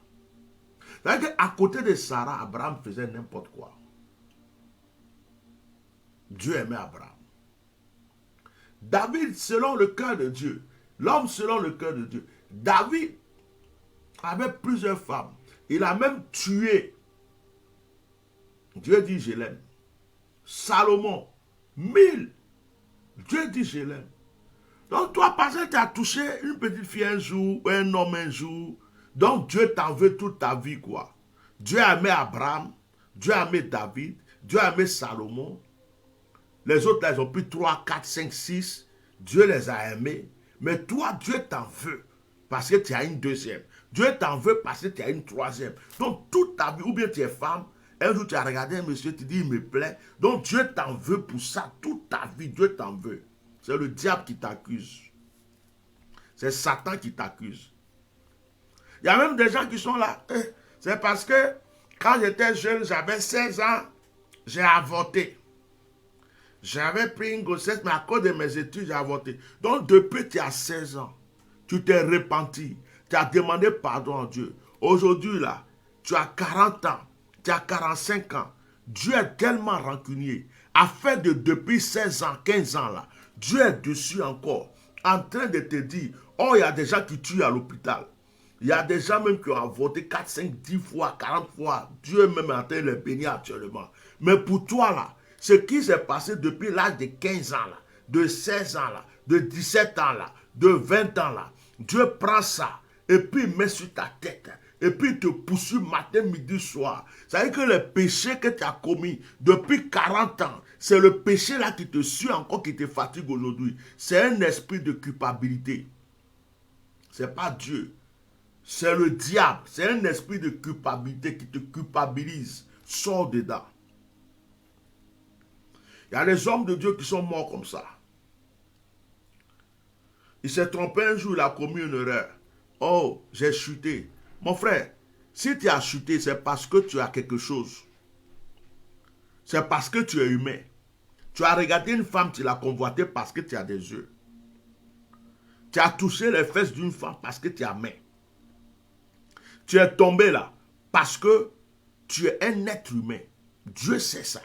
C'est-à-dire qu'à côté de Sarah, Abraham faisait n'importe quoi. Dieu aimait Abraham. David, selon le cœur de Dieu, l'homme selon le cœur de Dieu, David avait plusieurs femmes. Il a même tué. Dieu dit, je l'aime. Salomon, 1000. Dieu dit, je l'aime. Donc toi, parce que tu as touché une petite fille un jour, un homme un jour, donc Dieu t'en veut toute ta vie, quoi. Dieu a aimé Abraham, Dieu a aimé David, Dieu a aimé Salomon. Les autres, là, ils ont pris 3, 4, 5, 6. Dieu les a aimés. Mais toi, Dieu t'en veut parce que tu as une deuxième. Dieu t'en veut parce que tu as une troisième. Donc, toute ta vie, ou bien tu es femme, un jour tu as regardé un monsieur, tu dis, il me plaît. Donc, Dieu t'en veut pour ça. Toute ta vie, Dieu t'en veut. C'est le diable qui t'accuse. C'est Satan qui t'accuse. Il y a même des gens qui sont là. C'est parce que quand j'étais jeune, j'avais 16 ans, j'ai avorté. J'avais pris une grossesse, mais à cause de mes études, j'ai avorté. Donc, depuis que tu as 16 ans, tu t'es repenti. Tu as demandé pardon à Dieu. Aujourd'hui, là, tu as 40 ans, tu as 45 ans. Dieu est tellement rancunier. Afin de depuis 16 ans, 15 ans, là, Dieu est dessus encore, en train de te dire, oh, il y a des gens qui tuent à l'hôpital. Il y a des gens même qui ont avorté 4, 5, 10 fois, 40 fois. Dieu même est en train de les bénir actuellement. Mais pour toi, là, ce qui s'est passé depuis l'âge de 15 ans, là, de 16 ans, là, de 17 ans, là, de 20 ans, là, Dieu prend ça et puis met sur ta tête. Et puis te poursuit matin, midi, soir. Ça veut dire que le péché que tu as commis depuis 40 ans, c'est le péché là qui te suit encore, qui te fatigue aujourd'hui. C'est un esprit de culpabilité. Ce n'est pas Dieu. C'est le diable. C'est un esprit de culpabilité qui te culpabilise. Sors dedans. Il y a des hommes de Dieu qui sont morts comme ça. Il s'est trompé un jour, il a commis une erreur. Oh, j'ai chuté. Mon frère, si tu as chuté, c'est parce que tu as quelque chose. C'est parce que tu es humain. Tu as regardé une femme, tu l'as convoitée parce que tu as des yeux. Tu as touché les fesses d'une femme parce que tu as main. Tu es tombé là parce que tu es un être humain. Dieu sait ça.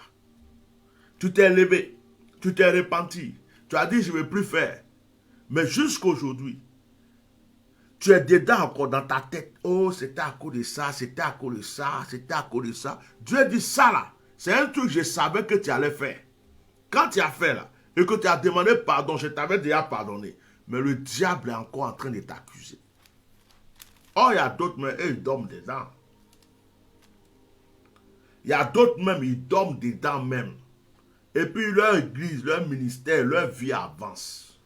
Tu t'es levé, tu t'es repenti, tu as dit je ne vais plus faire. Mais jusqu'aujourd'hui, tu es dedans encore dans ta tête. Oh, c'était à cause de ça, c'était à cause de ça, c'était à cause de ça. Dieu dit ça là, c'est un truc que je savais que tu allais faire. Quand tu as fait là, et que tu as demandé pardon, je t'avais déjà pardonné. Mais le diable est encore en train de t'accuser. Oh, il y a d'autres, mais eux, ils dorment dedans. Il y a d'autres même, ils dorment dedans même. Et puis leur église, leur ministère, leur vie avance.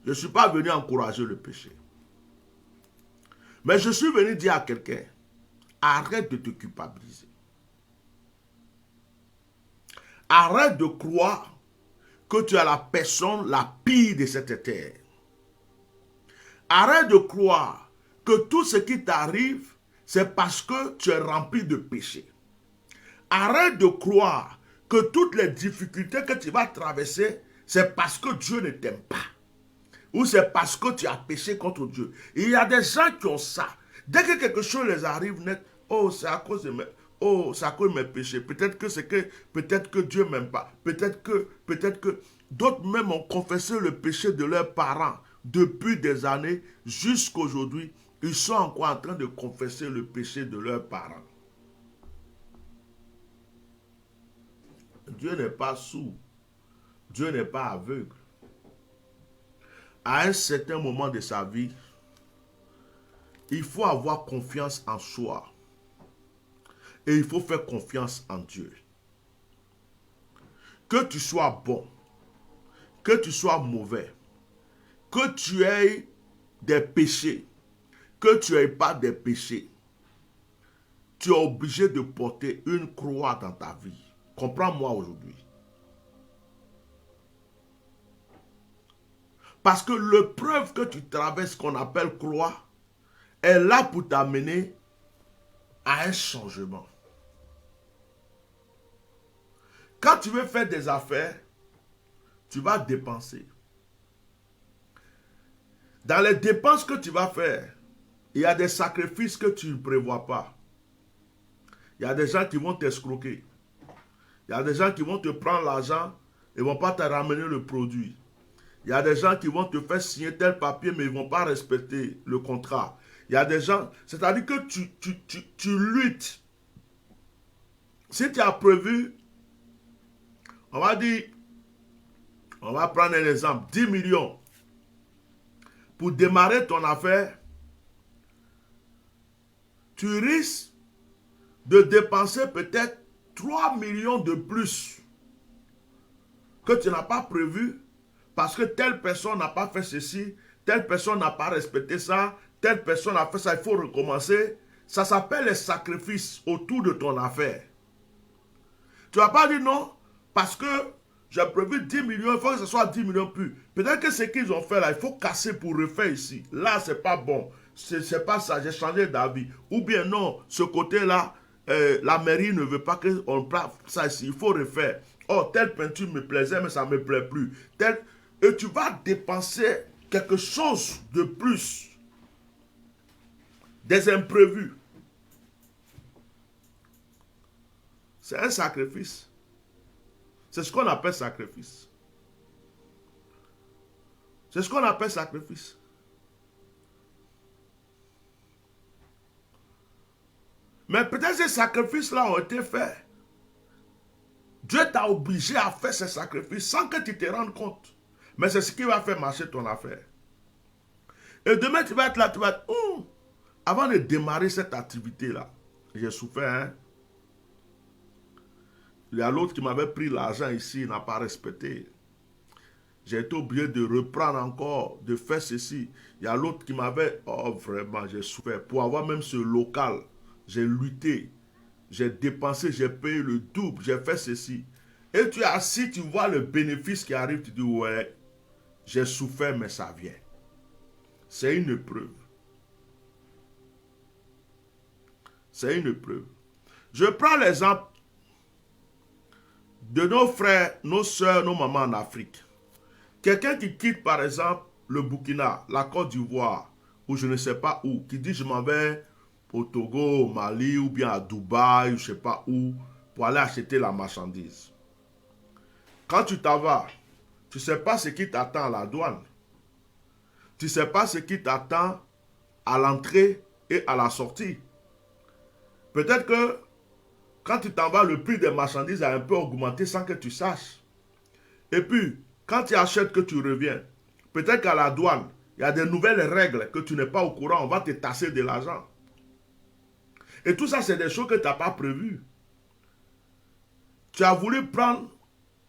Je ne suis pas venu encourager le péché. Mais je suis venu dire à quelqu'un, arrête de te culpabiliser. Arrête de croire que tu es la personne la pire de cette terre. Arrête de croire que tout ce qui t'arrive, c'est parce que tu es rempli de péché. Arrête de croire que toutes les difficultés que tu vas traverser, c'est parce que Dieu ne t'aime pas. Ou c'est parce que tu as péché contre Dieu. Il y a des gens qui ont ça. Dès que quelque chose les arrive net, Oh, c'est à cause de mes... Oh, c'est à cause de mes péchés. Peut-être que c'est que... Peut-être que Dieu m'aime pas. Peut-être que... D'autres même ont confessé le péché de leurs parents depuis des années jusqu'aujourd'hui. Ils sont encore en train de confesser le péché de leurs parents. Dieu n'est pas sourd. Dieu n'est pas aveugle. À un certain moment de sa vie, il faut avoir confiance en soi. Et il faut faire confiance en Dieu. Que tu sois bon, que tu sois mauvais, que tu aies des péchés, que tu n'aies pas des péchés, tu es obligé de porter une croix dans ta vie. Comprends-moi aujourd'hui. Parce que l'épreuve que tu traverses, qu'on appelle croix, est là pour t'amener à un changement. Quand tu veux faire des affaires, tu vas dépenser. Dans les dépenses que tu vas faire, il y a des sacrifices que tu ne prévois pas. Il y a des gens qui vont t'escroquer. Il y a des gens qui vont te prendre l'argent et ne vont pas te ramener le produit. Il y a des gens qui vont te faire signer tel papier mais ils ne vont pas respecter le contrat. Il y a des gens, c'est-à-dire que tu luttes. Si tu as prévu, on va dire, on va prendre un exemple, 10 millions. Pour démarrer ton affaire, tu risques de dépenser peut-être 3 millions de plus que tu n'as pas prévu parce que telle personne n'a pas fait ceci, telle personne n'a pas respecté ça, telle personne a fait ça, il faut recommencer. Ça s'appelle les sacrifices autour de ton affaire. Tu ne vas pas dire non parce que j'ai prévu 10 millions, il faut que ce soit 10 millions plus. Peut-être que ce qu'ils ont fait là, il faut casser pour refaire ici. Là, ce n'est pas bon. Ce n'est pas ça, j'ai changé d'avis. Ou bien non, ce côté-là, la mairie ne veut pas qu'on prenne ça ici. Il faut refaire. Oh, telle peinture me plaisait, mais ça ne me plaît plus. Et tu vas dépenser quelque chose de plus. Des imprévus. C'est un sacrifice. C'est ce qu'on appelle sacrifice. C'est ce qu'on appelle sacrifice. Mais peut-être ces sacrifices-là ont été faits. Dieu t'a obligé à faire ces sacrifices sans que tu te rendes compte. Mais c'est ce qui va faire marcher ton affaire. Et demain, tu vas être là, tu vas être... Avant de démarrer cette activité-là, j'ai souffert, hein. Il y a l'autre qui m'avait pris l'argent ici, il n'a pas respecté. J'ai été obligé de reprendre encore, de faire ceci. Il y a l'autre qui m'avait... Oh, vraiment, j'ai souffert. Pour avoir même ce local, j'ai lutté. J'ai dépensé, j'ai payé le double, j'ai fait ceci. Et tu es assis, tu vois le bénéfice qui arrive, tu dis, ouais, j'ai souffert, mais ça vient. C'est une épreuve. C'est une épreuve. Je prends l'exemple de nos frères, nos soeurs, nos mamans en Afrique. Quelqu'un qui quitte par exemple le Burkina, la Côte d'Ivoire, ou je ne sais pas où, qui dit je m'en vais au Togo, au Mali, ou bien à Dubaï, ou je ne sais pas où, pour aller acheter la marchandise. Quand tu t'en vas, tu ne sais pas ce qui t'attend à la douane. Tu ne sais pas ce qui t'attend à l'entrée et à la sortie. Peut-être que quand tu t'en vas, le prix des marchandises a un peu augmenté sans que tu saches. Et puis, quand tu achètes que tu reviens, peut-être qu'à la douane, il y a des nouvelles règles que tu n'es pas au courant, on va te tasser de l'argent. Et tout ça, c'est des choses que tu n'as pas prévues. Tu as voulu prendre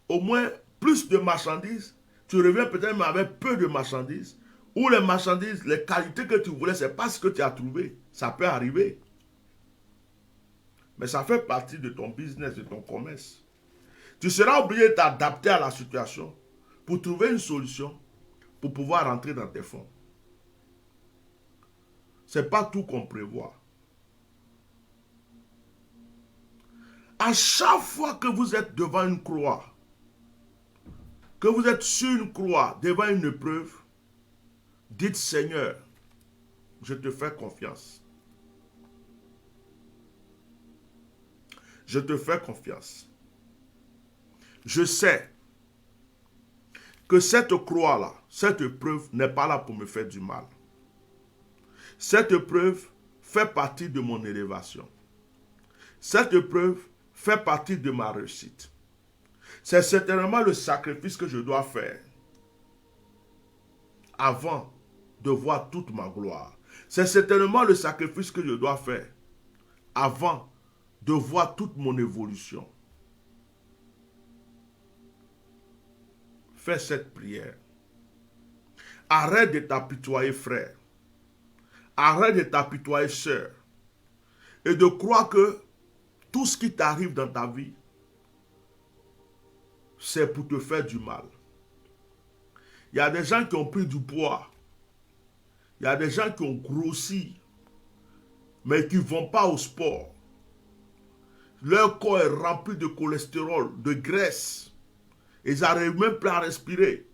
au moins plus de marchandises, tu reviens peut-être mais avec peu de marchandises, ou les marchandises, les qualités que tu voulais, ce n'est pas ce que tu as trouvé. Ça peut arriver. Mais ça fait partie de ton business, de ton commerce. Tu seras obligé de t'adapter à la situation pour trouver une solution pour pouvoir rentrer dans tes fonds. Ce n'est pas tout qu'on prévoit. À chaque fois que vous êtes devant une croix, que vous êtes sur une croix, devant une épreuve, dites Seigneur, je te fais confiance. je te fais confiance. Je sais que cette croix-là, cette épreuve n'est pas là pour me faire du mal. Cette épreuve fait partie de mon élévation. Cette épreuve fait partie de ma réussite. C'est certainement le sacrifice que je dois faire avant de voir toute ma gloire. C'est certainement le sacrifice que je dois faire avant de voir toute mon évolution. Fais cette prière. Arrête de t'apitoyer, frère. Arrête de t'apitoyer, sœur. Et de croire que tout ce qui t'arrive dans ta vie, c'est pour te faire du mal. Il y a des gens qui ont pris du poids. Il y a des gens qui ont grossi, mais qui ne vont pas au sport. Leur corps est rempli de cholestérol, de graisse. Ils n'arrivent même plus à respirer.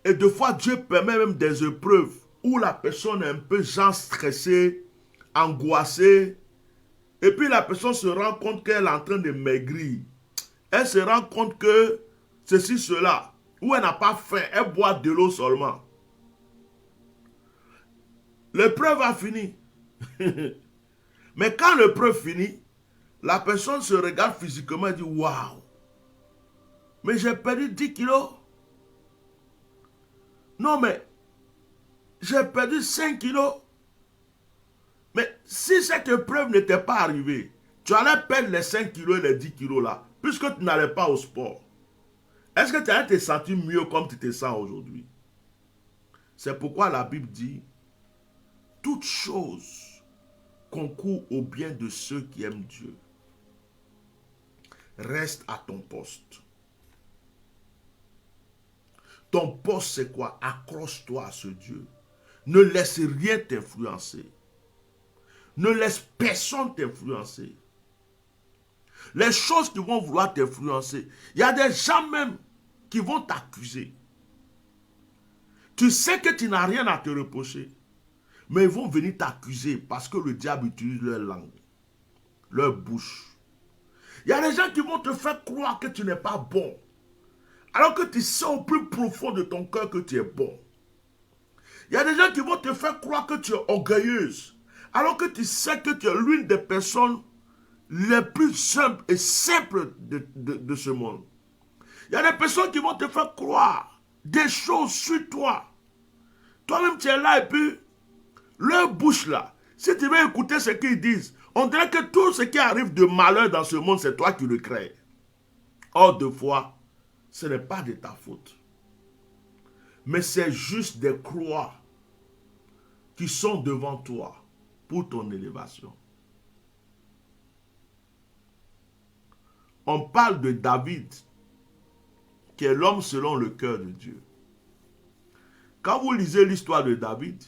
Et des fois, Dieu permet même des épreuves où la personne est un peu genre stressée, angoissée. Et puis la personne se rend compte qu'elle est en train de maigrir. Elle se rend compte que ceci, cela. Ou elle n'a pas faim, elle boit de l'eau seulement. L'épreuve a fini. Mais quand l'épreuve finit, la personne se regarde physiquement et dit « Waouh, mais j'ai perdu 10 kilos. Non, mais j'ai perdu 5 kilos. Mais si cette épreuve n'était pas arrivée, tu allais perdre les 5 kilos et les 10 kilos là, puisque tu n'allais pas au sport. Est-ce que tu allais te sentir mieux comme tu te sens aujourd'hui? C'est pourquoi la Bible dit « Toutes choses concourent au bien de ceux qui aiment Dieu. Reste à ton poste. » Ton poste, c'est quoi? Accroche-toi à ce Dieu. Ne laisse rien t'influencer. Ne laisse personne t'influencer. Les choses qui vont vouloir t'influencer, il y a des gens même qui vont t'accuser. Tu sais que tu n'as rien à te reprocher, mais ils vont venir t'accuser parce que le diable utilise leur langue, leur bouche. Il y a des gens qui vont te faire croire que tu n'es pas bon, alors que tu sais au plus profond de ton cœur que tu es bon. Il y a des gens qui vont te faire croire que tu es orgueilleuse, alors que tu sais que tu es l'une des personnes les plus simples et simples de ce monde. Il y a des personnes qui vont te faire croire des choses sur toi. Toi-même tu es là et puis, leur bouche là, si tu veux écouter ce qu'ils disent, on dirait que tout ce qui arrive de malheur dans ce monde, c'est toi qui le crées. Or, de fois, ce n'est pas de ta faute. Mais c'est juste des croix qui sont devant toi pour ton élévation. On parle de David, qui est l'homme selon le cœur de Dieu. Quand vous lisez l'histoire de David,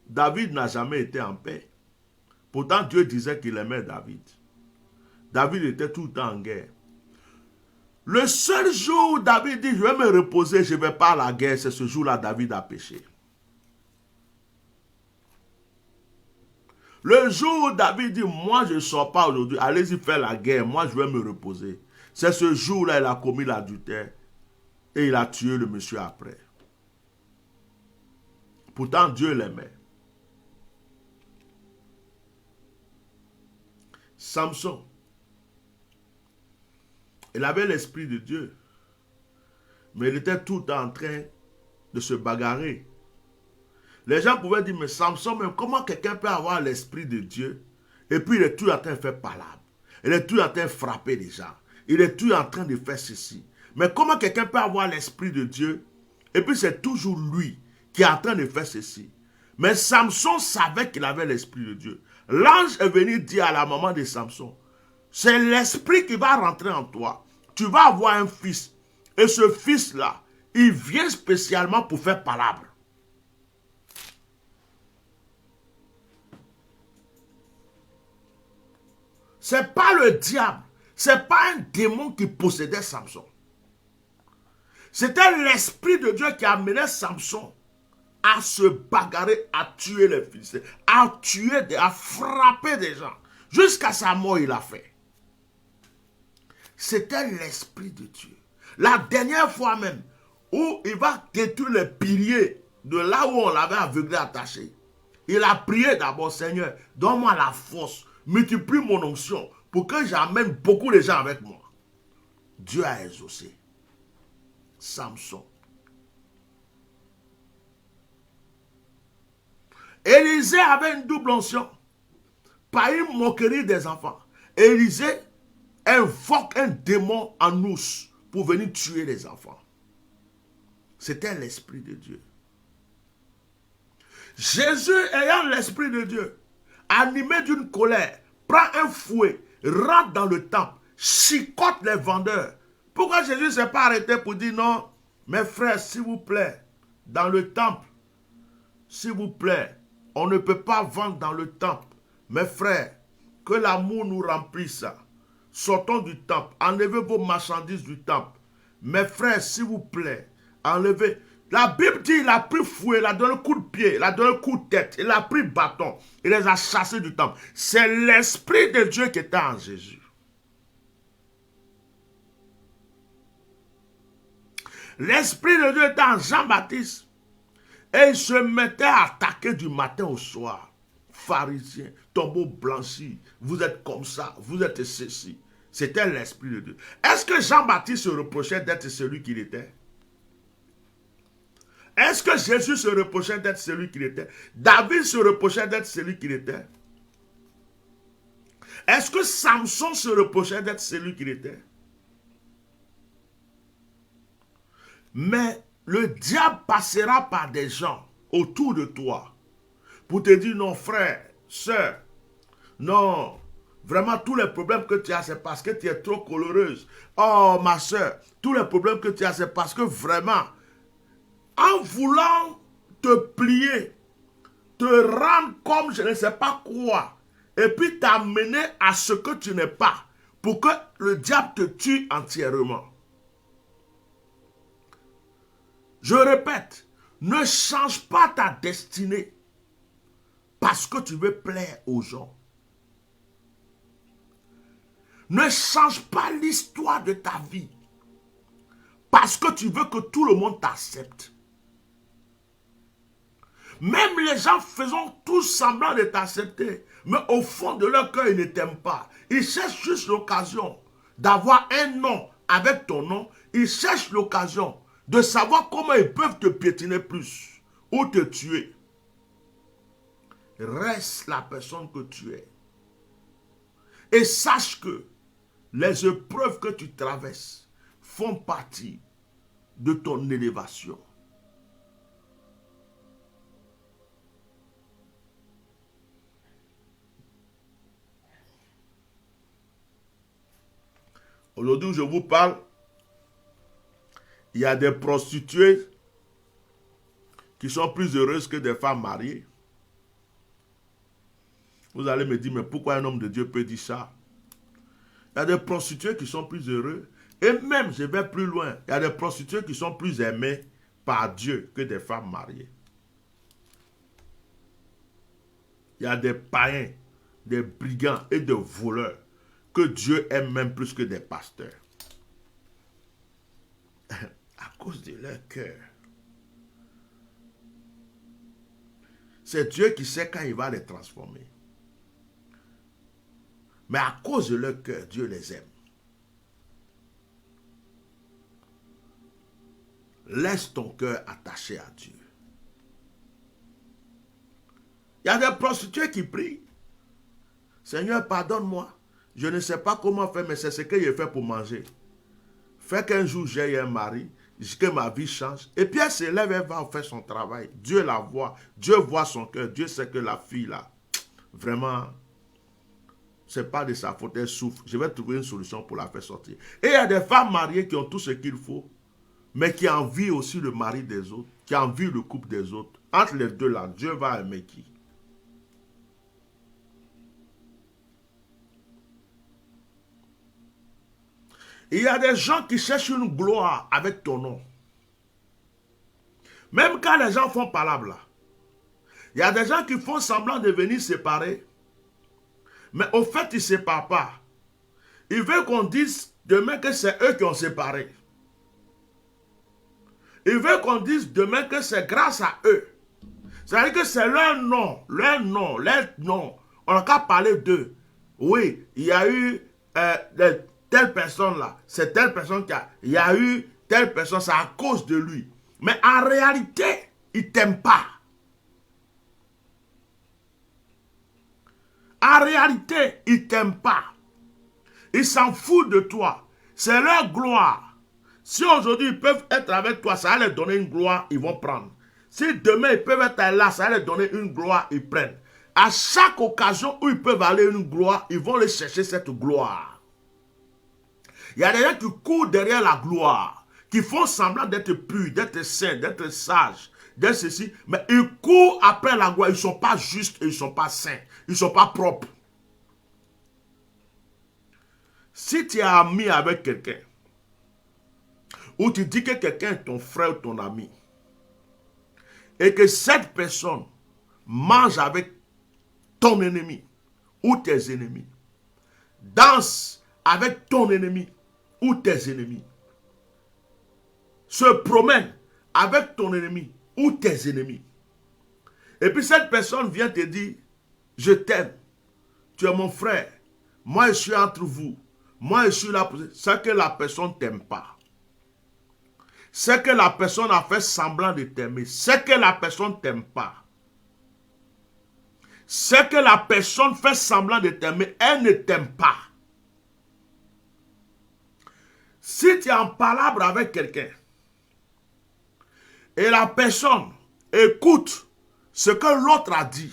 David n'a jamais été en paix. Pourtant, Dieu disait qu'il aimait David. David était tout le temps en guerre. Le seul jour où David dit, je vais me reposer, je ne vais pas à la guerre, c'est ce jour-là David a péché. Le jour où David dit, moi je ne sors pas aujourd'hui, allez-y faire la guerre, moi je vais me reposer. C'est ce jour-là il a commis l'adultère et il a tué le monsieur après. Pourtant Dieu l'aimait. Samson, il avait l'esprit de Dieu, mais il était tout le temps en train de se bagarrer. Les gens pouvaient dire, mais Samson, même comment quelqu'un peut avoir l'esprit de Dieu et puis il est tout en train de faire palabre. Il est tout en train de frapper les gens. Il est tout en train de faire ceci. Mais comment quelqu'un peut avoir l'esprit de Dieu et puis c'est toujours lui qui est en train de faire ceci. Mais Samson savait qu'il avait l'esprit de Dieu. L'ange est venu dire à la maman de Samson, c'est l'esprit qui va rentrer en toi. Tu vas avoir un fils. Et ce fils-là, il vient spécialement pour faire palabre. Ce n'est pas le diable. Ce n'est pas un démon qui possédait Samson. C'était l'esprit de Dieu qui amenait Samson à se bagarrer, à tuer les Philistins, à tuer, à frapper des gens. Jusqu'à sa mort, il a fait. C'était l'Esprit de Dieu. La dernière fois même, où il va détruire les piliers de là où on l'avait aveuglé attaché. Il a prié d'abord, Seigneur, donne-moi la force, multiplie mon onction pour que j'amène beaucoup de gens avec moi. Dieu a exaucé. Samson. Élisée avait une double onction. Pas une moquerie des enfants. Élisée invoque un démon en ours pour venir tuer les enfants. C'était l'Esprit de Dieu. Jésus, ayant l'Esprit de Dieu, animé d'une colère, prend un fouet, rentre dans le temple, chicote les vendeurs. Pourquoi Jésus ne s'est pas arrêté pour dire non, mes frères, s'il vous plaît, dans le temple, s'il vous plaît, on ne peut pas vendre dans le temple. Mes frères, que l'amour nous remplisse. Sortons du temple, enlevez vos marchandises du temple. Mes frères, s'il vous plaît, enlevez. La Bible dit, il a pris fouet, il a donné un coup de pied, il a donné un coup de tête, il a pris bâton, il les a chassés du temple. C'est l'Esprit de Dieu qui était en Jésus. L'Esprit de Dieu était en Jean-Baptiste. Et il se mettait à attaquer du matin au soir. Pharisiens, tombeaux blanchis, vous êtes comme ça, vous êtes ceci. C'était l'Esprit de Dieu. Est-ce que Jean-Baptiste se reprochait d'être celui qu'il était? Est-ce que Jésus se reprochait d'être celui qu'il était? David se reprochait d'être celui qu'il était? Est-ce que Samson se reprochait d'être celui qu'il était? Mais le diable passera par des gens autour de toi pour te dire non frère, sœur, non, vraiment tous les problèmes que tu as c'est parce que tu es trop coloureuse. Oh ma sœur, tous les problèmes que tu as c'est parce que vraiment, en voulant te plier, te rendre comme je ne sais pas quoi, et puis t'amener à ce que tu n'es pas, pour que le diable te tue entièrement. Je répète, ne change pas ta destinée parce que tu veux plaire aux gens. Ne change pas l'histoire de ta vie parce que tu veux que tout le monde t'accepte. Même les gens faisant tout semblant de t'accepter, mais au fond de leur cœur, ils ne t'aiment pas. Ils cherchent juste l'occasion d'avoir un nom avec ton nom. Ils cherchent l'occasion de savoir comment ils peuvent te piétiner plus ou te tuer. Reste la personne que tu es. Et sache que les épreuves que tu traverses font partie de ton élévation. Aujourd'hui où je vous parle, il y a des prostituées qui sont plus heureuses que des femmes mariées. Vous allez me dire, mais pourquoi un homme de Dieu peut dire ça? Il y a des prostituées qui sont plus heureuses. Et même, je vais plus loin, il y a des prostituées qui sont plus aimées par Dieu que des femmes mariées. Il y a des païens, des brigands et des voleurs que Dieu aime même plus que des pasteurs. À cause de leur cœur. C'est Dieu qui sait quand il va les transformer. Mais à cause de leur cœur, Dieu les aime. Laisse ton cœur attaché à Dieu. Il y a des prostituées qui prient. Seigneur, pardonne-moi. Je ne sais pas comment faire, mais c'est ce que j'ai fait pour manger. Fais qu'un jour j'ai un mari, que ma vie change. Et puis elle se lève, elle va faire son travail. Dieu la voit. Dieu voit son cœur. Dieu sait que la fille là, vraiment, c'est pas de sa faute, elle souffre. Je vais trouver une solution pour la faire sortir. Et il y a des femmes mariées qui ont tout ce qu'il faut, mais qui envient aussi le mari des autres, qui envient le couple des autres. Entre les deux là, Dieu va aimer qui? Il y a des gens qui cherchent une gloire avec ton nom. Même quand les gens font palabre là. Il y a des gens qui font semblant de venir séparer. Mais au fait, ils ne se séparent pas. Ils veulent qu'on dise demain que c'est eux qui ont séparé. Ils veulent qu'on dise demain que c'est grâce à eux. C'est-à-dire que c'est leur nom. On n'a qu'à parler d'eux. Oui, il y a eu telle personne là. C'est telle personne qui a... Il y a eu telle personne, c'est à cause de lui. Mais en réalité, ils ne t'aiment pas. En réalité, ils ne t'aiment pas. Ils s'en foutent de toi. C'est leur gloire. Si aujourd'hui ils peuvent être avec toi, ça va leur donner une gloire, ils vont prendre. Si demain ils peuvent être là, ça va leur donner une gloire, ils prennent. À chaque occasion où ils peuvent aller une gloire, ils vont aller chercher cette gloire. Il y a des gens qui courent derrière la gloire, qui font semblant d'être purs, d'être saints, d'être sages, d'être ceci, mais ils courent après la gloire. Ils ne sont pas justes et ils ne sont pas saints. Ils ne sont pas propres. Si tu es ami avec quelqu'un, ou tu dis que quelqu'un est ton frère ou ton ami, et que cette personne mange avec ton ennemi ou tes ennemis, danse avec ton ennemi ou tes ennemis, se promène avec ton ennemi ou tes ennemis, et puis cette personne vient te dire, je t'aime, tu es mon frère, moi je suis entre vous, moi je suis là pour... C'est que la personne ne t'aime pas. C'est que la personne a fait semblant de t'aimer. C'est que la personne ne t'aime pas. C'est que la personne fait semblant de t'aimer. Elle ne t'aime pas. Si tu es en palabre avec quelqu'un et la personne écoute ce que l'autre a dit,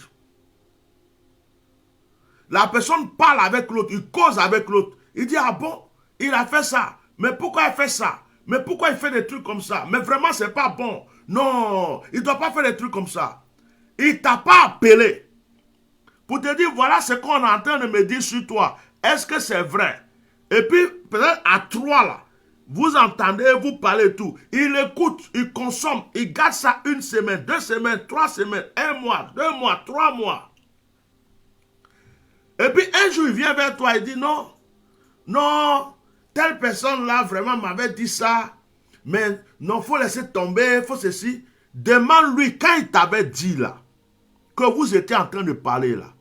la personne parle avec l'autre, il cause avec l'autre, il dit, ah bon, il a fait ça, mais pourquoi il fait ça? Mais pourquoi il fait des trucs comme ça? Mais vraiment, c'est pas bon. Non, il ne doit pas faire des trucs comme ça. Il ne t'a pas appelé pour te dire, voilà ce qu'on est en train de me dire sur toi. Est-ce que c'est vrai? Et puis, peut-être à trois là, vous entendez, vous parlez tout. Il écoute, il consomme, il garde ça 1 semaine, 2 semaines, 3 semaines, 1 mois, 2 mois, 3 mois. Et puis un jour, il vient vers toi et dit, non, non, telle personne là vraiment m'avait dit ça, mais non, faut laisser tomber, faut ceci. Demande-lui, quand il t'avait dit là, que vous étiez en train de parler là,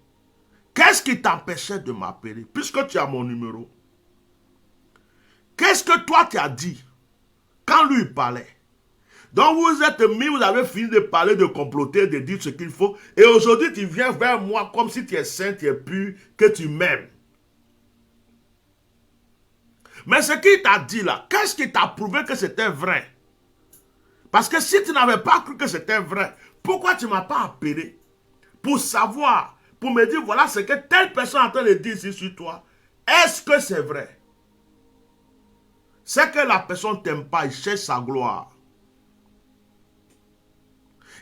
qu'est-ce qui t'empêchait de m'appeler, puisque tu as mon numéro? Qu'est-ce que toi tu as dit quand lui parlait? Donc vous êtes mis, vous avez fini de parler, de comploter, de dire ce qu'il faut, et aujourd'hui tu viens vers moi comme si tu es saint, tu es pur, que tu m'aimes. Mais ce qu'il t'a dit là, qu'est-ce qui t'a prouvé que c'était vrai? Parce que si tu n'avais pas cru que c'était vrai, pourquoi tu ne m'as pas appelé pour savoir, pour me dire, voilà ce que telle personne est en train de dire ici sur toi. Est-ce que c'est vrai? C'est que la personne ne t'aime pas, il cherche sa gloire.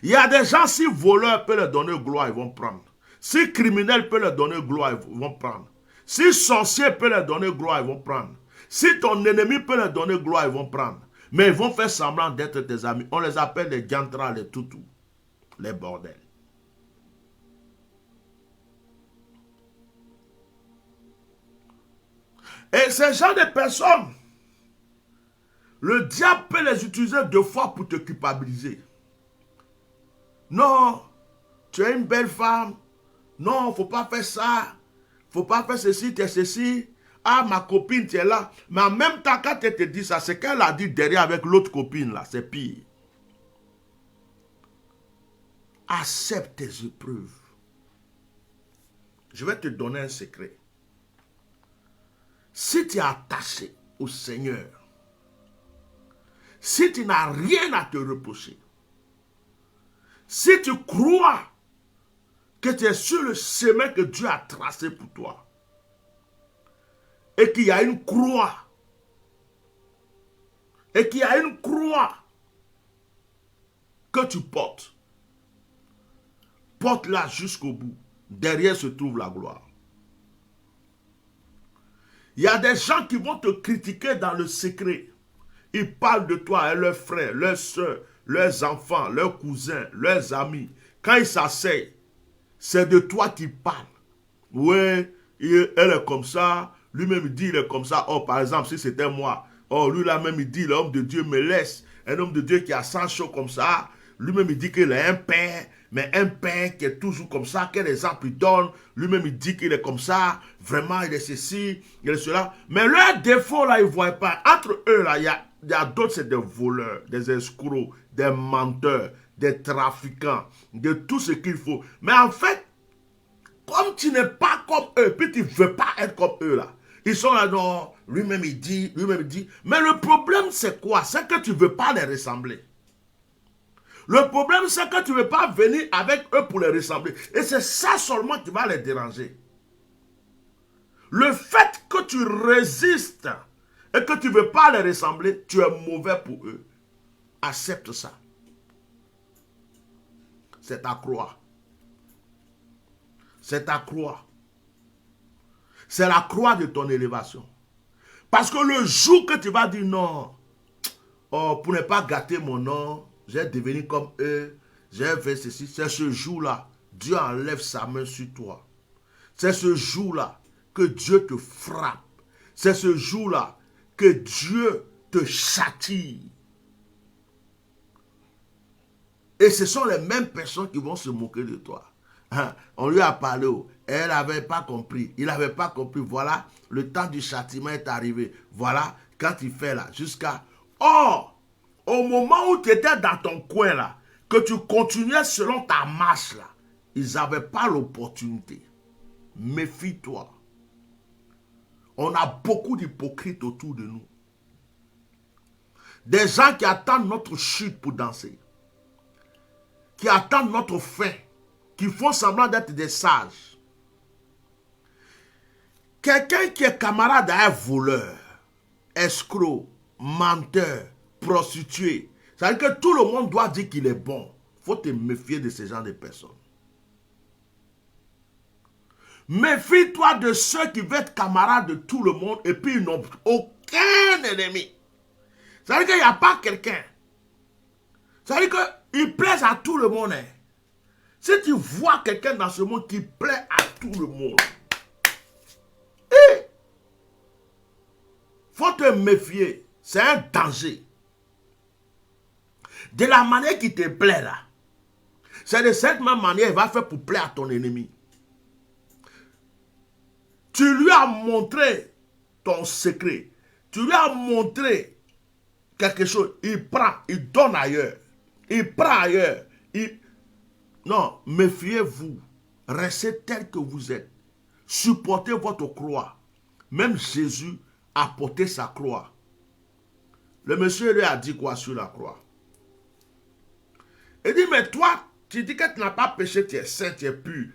Il y a des gens, si voleur peut leur donner gloire, ils vont prendre. Si criminel peut leur donner gloire, ils vont prendre. Si sorcier peut leur donner gloire, ils vont prendre. Si ton ennemi peut leur donner gloire, ils vont prendre. Mais ils vont faire semblant d'être tes amis. On les appelle les gantras, les toutous, les bordels. Et ces gens de personnes, le diable peut les utiliser 2 fois pour te culpabiliser. Non, tu es une belle femme. Non, il ne faut pas faire ça. Il ne faut pas faire ceci, tu es ceci. Ah, ma copine, tu es là. Mais en même temps, quand elle te dit ça, c'est qu'elle a dit derrière avec l'autre copine là. C'est pire. Accepte tes épreuves. Je vais te donner un secret. Si tu es attaché au Seigneur, si tu n'as rien à te reprocher, si tu crois que tu es sur le chemin que Dieu a tracé pour toi, et qu'il y a une croix, que tu portes, porte-la jusqu'au bout. Derrière se trouve la gloire. Il y a des gens qui vont te critiquer dans le secret. Ils parlent de toi à leurs frères, leurs soeurs, leurs enfants, leurs cousins, leurs amis. Quand ils s'asseyent, c'est de toi qu'ils parlent. Oui, elle est comme ça, lui-même il dit il est comme ça. Oh, par exemple, si c'était moi, oh, lui là même il dit l'homme de Dieu me laisse. Un homme de Dieu qui a 100 chaud comme ça, lui-même il dit qu'il est un père, mais un père qui est toujours comme ça, quel exemple il donne, lui-même il dit qu'il est comme ça, vraiment il est ceci, il est cela. Mais leur défaut là, ils ne voient pas. Entre eux là, il y a d'autres, c'est des voleurs, des escrocs, des menteurs, des trafiquants, de tout ce qu'il faut. Mais en fait, comme tu n'es pas comme eux, puis tu ne veux pas être comme eux là. Ils sont là, non, lui-même il dit, lui-même il dit. Mais le problème c'est quoi? C'est que tu ne veux pas les ressembler. Le problème c'est que tu ne veux pas venir avec eux pour les ressembler. Et c'est ça seulement qui va les déranger. Le fait que tu résistes et que tu ne veux pas les ressembler, tu es mauvais pour eux. Accepte ça. C'est ta croix. C'est ta croix. C'est la croix de ton élévation. Parce que le jour que tu vas dire non, oh, pour ne pas gâter mon nom, j'ai devenu comme eux, j'ai fait ceci, c'est ce jour-là, Dieu enlève sa main sur toi. C'est ce jour-là que Dieu te frappe. C'est ce jour-là que Dieu te châtie. Et ce sont les mêmes personnes qui vont se moquer de toi. Hein? On lui a parlé, elle n'avait pas compris, il n'avait pas compris. Voilà, le temps du châtiment est arrivé. Voilà, quand il fait là, jusqu'à... Oh, au moment où tu étais dans ton coin là, que tu continuais selon ta marche là, ils n'avaient pas l'opportunité. Méfie-toi. On a beaucoup d'hypocrites autour de nous. Des gens qui attendent notre chute pour danser. Qui attendent notre fin. Qui font semblant d'être des sages. Quelqu'un qui est camarade à un voleur, escroc, menteur, prostituée. Ça veut dire que tout le monde doit dire qu'il est bon. Il faut te méfier de ce genre de personnes. Méfie-toi de ceux qui veulent être camarades de tout le monde et puis ils n'ont aucun ennemi. Ça veut dire qu'il n'y a pas quelqu'un. Ça veut dire qu'ils plaisent à tout le monde. Hein. Si tu vois quelqu'un dans ce monde qui plaît à tout le monde, il faut te méfier. C'est un danger. De la manière qui te plaît là, c'est de cette même manière qu'il va faire pour plaire à ton ennemi. Tu lui as montré ton secret. Tu lui as montré quelque chose. Il prend, il donne ailleurs. Il prend ailleurs. Non, méfiez-vous. Restez tel que vous êtes. Supportez votre croix. Même Jésus a porté sa croix. Le monsieur lui a dit quoi sur la croix? Il dit, mais toi, tu dis que tu n'as pas péché, tu es saint, tu es pur.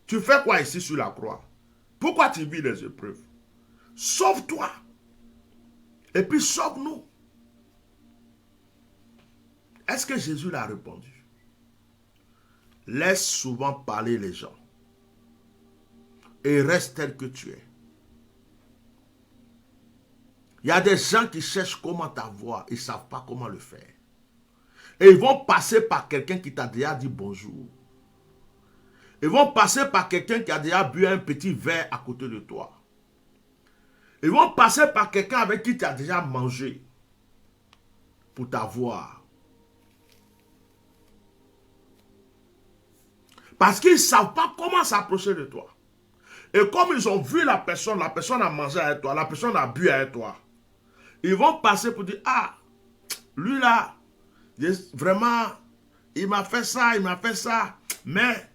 Tu fais quoi ici sur la croix? Pourquoi tu vis les épreuves? Sauve-toi. Et puis sauve-nous. Est-ce que Jésus l'a répondu? Laisse souvent parler les gens. Et reste tel que tu es. Il y a des gens qui cherchent comment t'avoir. Ils ne savent pas comment le faire. Et ils vont passer par quelqu'un qui t'a déjà dit bonjour. Ils vont passer par quelqu'un qui a déjà bu un petit verre à côté de toi. Ils vont passer par quelqu'un avec qui tu as déjà mangé pour t'avoir. Parce qu'ils ne savent pas comment s'approcher de toi. Et comme ils ont vu la personne a mangé avec toi, la personne a bu avec toi. Ils vont passer pour dire, ah, lui là, vraiment, il m'a fait ça, mais...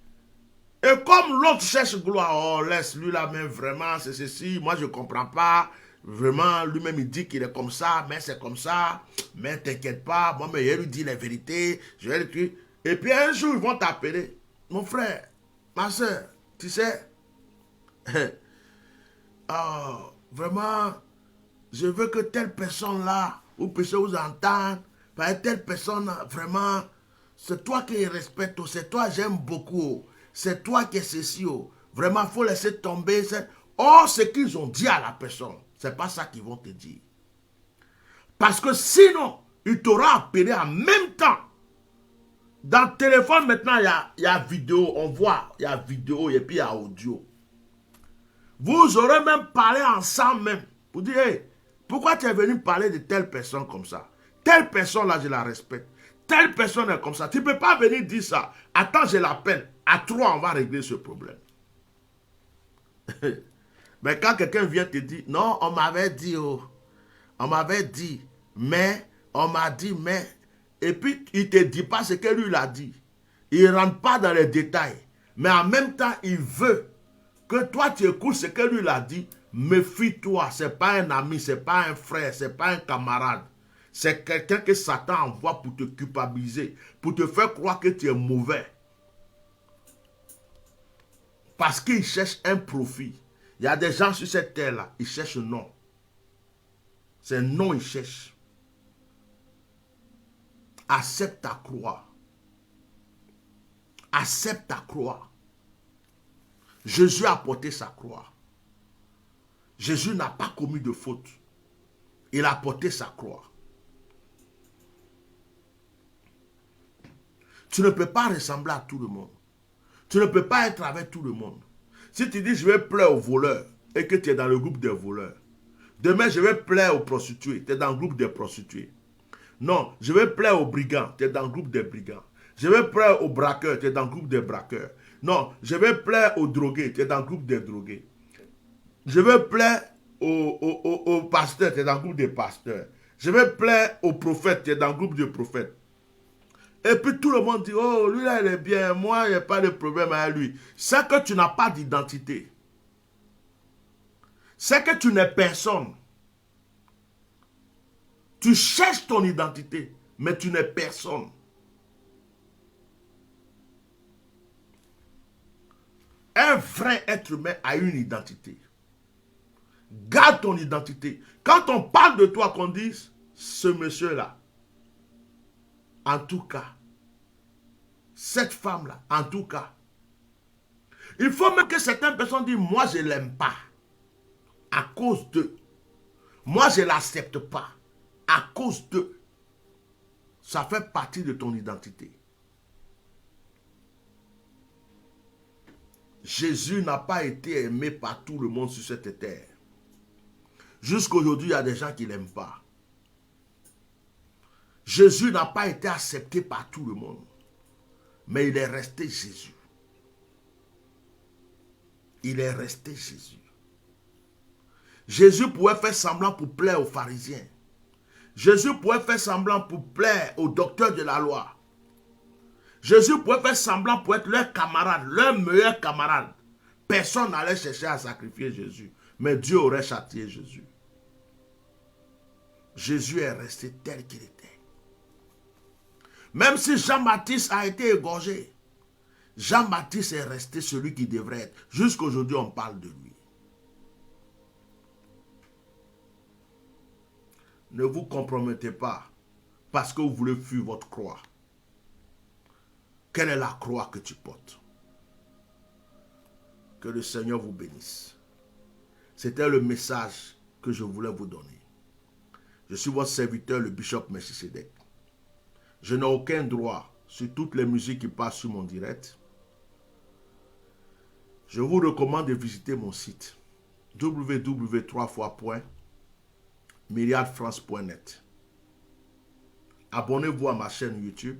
Et comme l'autre cherche gloire, oh, laisse lui là, mais vraiment, c'est ceci, moi je ne comprends pas. Vraiment, lui-même il dit qu'il est comme ça, mais c'est comme ça. Mais t'inquiète pas, moi, mais je lui dis la vérité. Je vais lui dire. Et puis un jour, ils vont t'appeler. Mon frère, ma soeur, tu sais, oh, vraiment, je veux que telle personne là, ou puisse vous entendre, telle personne, vraiment, c'est toi qui respecte, c'est toi j'aime beaucoup. C'est toi qui es ceci. Vraiment, il faut laisser tomber. Or, ce qu'ils ont dit à la personne, ce n'est pas ça qu'ils vont te dire. Parce que sinon, il t'aura appelé en même temps. Dans le téléphone, maintenant, il y a vidéo. On voit, il y a vidéo et puis il y a audio. Vous aurez même parlé ensemble même. Vous dites, hey, pourquoi tu es venu parler de telle personne comme ça? Telle personne là, je la respecte. Telle personne est comme ça. Tu ne peux pas venir dire ça. Attends, je l'appelle. À 3, on va régler ce problème. Mais quand quelqu'un vient te dire, non, on m'avait dit, oh, on m'avait dit, mais, on m'a dit, mais, et puis il ne te dit pas ce que lui il a dit. Il ne rentre pas dans les détails. Mais en même temps, il veut que toi tu écoutes ce que lui il a dit. Méfie-toi, ce n'est pas un ami, ce n'est pas un frère, ce n'est pas un camarade. C'est quelqu'un que Satan envoie pour te culpabiliser, pour te faire croire que tu es mauvais. Parce qu'il cherche un profit. Il y a des gens sur cette terre-là, ils cherchent non. C'est un nom ils cherchent. Accepte ta croix. Accepte ta croix. Jésus a porté sa croix. Jésus n'a pas commis de faute. Il a porté sa croix. Tu ne peux pas ressembler à tout le monde. Tu ne peux pas être avec tout le monde. Si tu dis je vais plaire aux voleurs et que tu es dans le groupe des voleurs, demain je vais plaire aux prostituées, tu es dans le groupe des prostituées. Non, je vais plaire aux brigands, tu es dans le groupe des brigands. Je vais plaire aux braqueurs, tu es dans le groupe des braqueurs. Non, je vais plaire aux drogués, tu es dans le groupe des drogués. Je vais plaire aux pasteurs, tu es dans le groupe des pasteurs. Je vais plaire aux prophètes, tu es dans le groupe des prophètes. Et puis tout le monde dit, oh, lui là, il est bien, moi, il n'y a pas de problème avec lui. C'est que tu n'as pas d'identité. C'est que tu n'es personne. Tu cherches ton identité, mais tu n'es personne. Un vrai être humain a une identité. Garde ton identité. Quand on parle de toi, qu'on dise, ce monsieur-là, en tout cas, cette femme-là, en tout cas, il faut même que certaines personnes disent, moi je ne l'aime pas, à cause de, moi je ne l'accepte pas, à cause de, ça fait partie de ton identité. Jésus n'a pas été aimé par tout le monde sur cette terre. Jusqu'à aujourd'hui, il y a des gens qui ne l'aiment pas. Jésus n'a pas été accepté par tout le monde. Mais il est resté Jésus. Il est resté Jésus. Jésus pouvait faire semblant pour plaire aux pharisiens. Jésus pouvait faire semblant pour plaire aux docteurs de la loi. Jésus pouvait faire semblant pour être leur camarade, leur meilleur camarade. Personne n'allait chercher à sacrifier Jésus. Mais Dieu aurait châtié Jésus. Jésus est resté tel qu'il était. Même si Jean-Baptiste a été égorgé, Jean-Baptiste est resté celui qui devrait être. Jusqu'à aujourd'hui, on parle de lui. Ne vous compromettez pas parce que vous voulez fuir votre croix. Quelle est la croix que tu portes? Que le Seigneur vous bénisse. C'était le message que je voulais vous donner. Je suis votre serviteur, le bishop Melchisedec. Je n'ai aucun droit sur toutes les musiques qui passent sur mon direct. Je vous recommande de visiter mon site www.myriadfrance.net. Abonnez-vous à ma chaîne YouTube,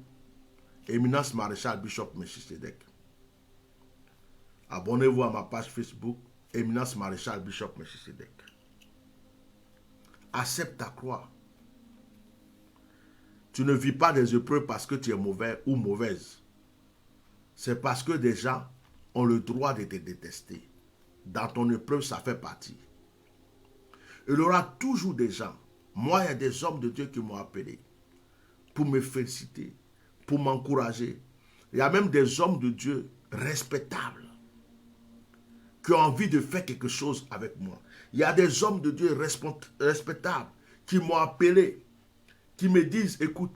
Éminence Maréchal Bishop Melchisedec. Abonnez-vous à ma page Facebook, Éminence Maréchal Bishop Melchisedec. Accepte ta croix. Tu ne vis pas des épreuves parce que tu es mauvais ou mauvaise. C'est parce que des gens ont le droit de te détester. Dans ton épreuve, ça fait partie. Il y aura toujours des gens. Moi, il y a des hommes de Dieu qui m'ont appelé pour me féliciter, pour m'encourager. Il y a même des hommes de Dieu respectables qui ont envie de faire quelque chose avec moi. Il y a des hommes de Dieu respectables qui m'ont appelé, qui me disent, écoute,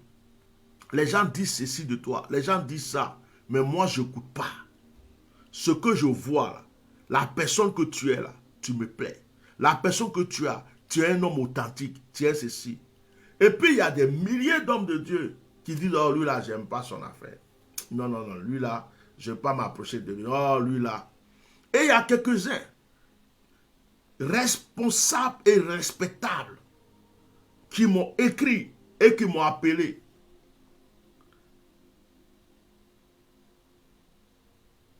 les gens disent ceci de toi, les gens disent ça, mais moi je n'écoute pas. Ce que je vois là, la personne que tu es là, tu me plais. La personne que tu as, tu es un homme authentique, tu es ceci. Et puis il y a des milliers d'hommes de Dieu qui disent, oh lui là, j'aime pas son affaire. Non, non, non, lui là, je ne vais pas m'approcher de lui. Oh lui là. Et il y a quelques-uns. responsables et respectables qui m'ont écrit et qui m'ont appelé.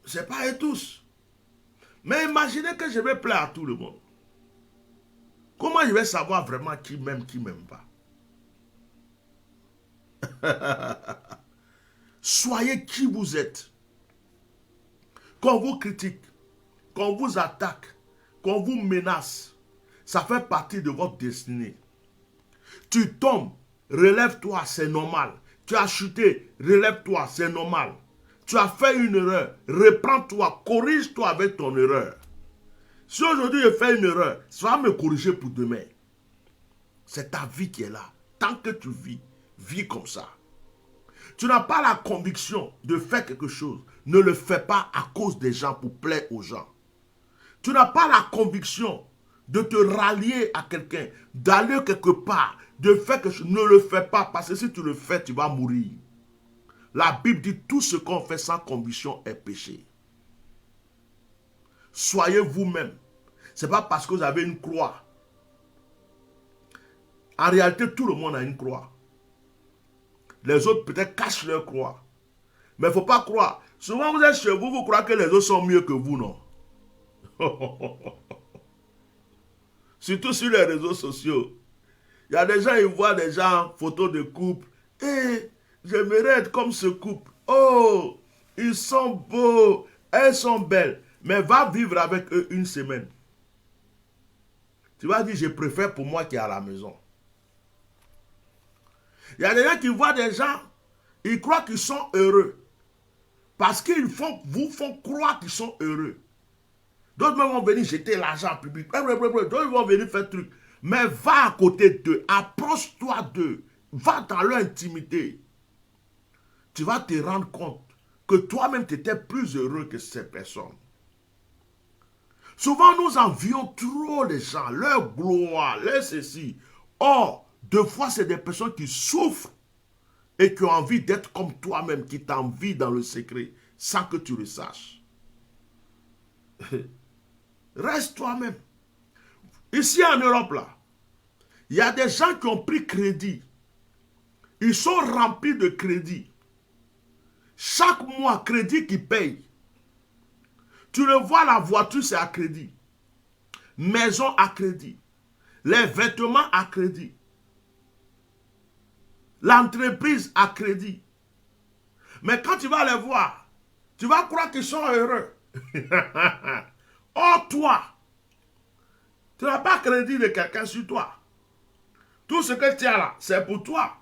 Ce n'est pas eux tous. Mais imaginez que je vais plaire à tout le monde. Comment je vais savoir vraiment qui m'aime pas? Soyez qui vous êtes. Qu'on vous critique, qu'on vous attaque, qu'on vous menace, ça fait partie de votre destinée. Tu tombes, relève-toi, c'est normal. Tu as chuté, relève-toi, c'est normal. Tu as fait une erreur, reprends-toi, corrige-toi avec ton erreur. Si aujourd'hui je fais une erreur, ça va me corriger pour demain. C'est ta vie qui est là. Tant que tu vis, vis comme ça. Tu n'as pas la conviction de faire quelque chose. Ne le fais pas à cause des gens, pour plaire aux gens. Tu n'as pas la conviction de te rallier à quelqu'un, d'aller quelque part, de faire quelque chose. Ne le fais pas, parce que si tu le fais, tu vas mourir. La Bible dit tout ce qu'on fait sans conviction est péché. Soyez vous-même. Ce n'est pas parce que vous avez une croix. En réalité, tout le monde a une croix. Les autres peut-être cachent leur croix. Mais il ne faut pas croire. Souvent vous êtes chez vous, vous croyez que les autres sont mieux que vous, non? Surtout sur les réseaux sociaux. Il y a des gens, ils voient des gens, photos de couple. Et j'aimerais être comme ce couple. Oh, ils sont beaux, elles sont belles. Mais va vivre avec eux une semaine. Tu vas dire, je préfère pour moi qui est à la maison. Il y a des gens qui voient des gens, ils croient qu'ils sont heureux. Parce qu'ils vous font croire qu'ils sont heureux. D'autres vont venir jeter l'argent en public. D'autres vont venir faire truc. Mais va à côté d'eux, approche-toi d'eux, va dans leur intimité. Tu vas te rendre compte que toi-même tu étais plus heureux que ces personnes. Souvent nous envions trop les gens, leur gloire, leur ceci. Or, deux fois c'est des personnes qui souffrent et qui ont envie d'être comme toi-même, qui t'envient dans le secret, sans que tu le saches. Reste toi-même. Ici en Europe, là, il y a des gens qui ont pris crédit. Ils sont remplis de crédit. Chaque mois, crédit qu'ils payent. Tu le vois, la voiture, c'est à crédit. Maison à crédit. Les vêtements à crédit. L'entreprise à crédit. Mais quand tu vas les voir, tu vas croire qu'ils sont heureux. Or, toi, tu n'as pas crédit de quelqu'un sur toi. Tout ce que tu as là, c'est pour toi.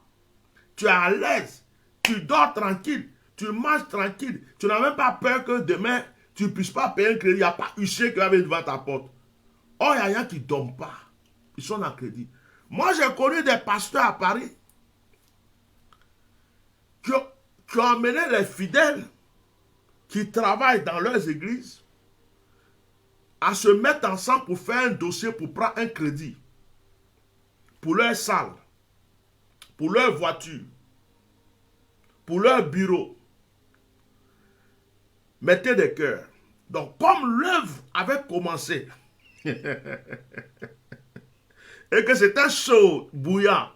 Tu es à l'aise. Tu dors tranquille. Tu manges tranquille. Tu n'as même pas peur que demain, tu ne puisses pas payer un crédit. Il n'y a pas huissier qui va venir devant ta porte. Or, il y a rien qui ne dorment pas. Ils sont en crédit. Moi, j'ai connu des pasteurs à Paris qui ont amené les fidèles qui travaillent dans leurs églises à se mettre ensemble pour faire un dossier pour prendre un crédit pour leur salle, pour leur voiture, pour leur bureau. Mettez des cœurs. Donc, comme l'œuvre avait commencé et que c'était chaud, bouillant,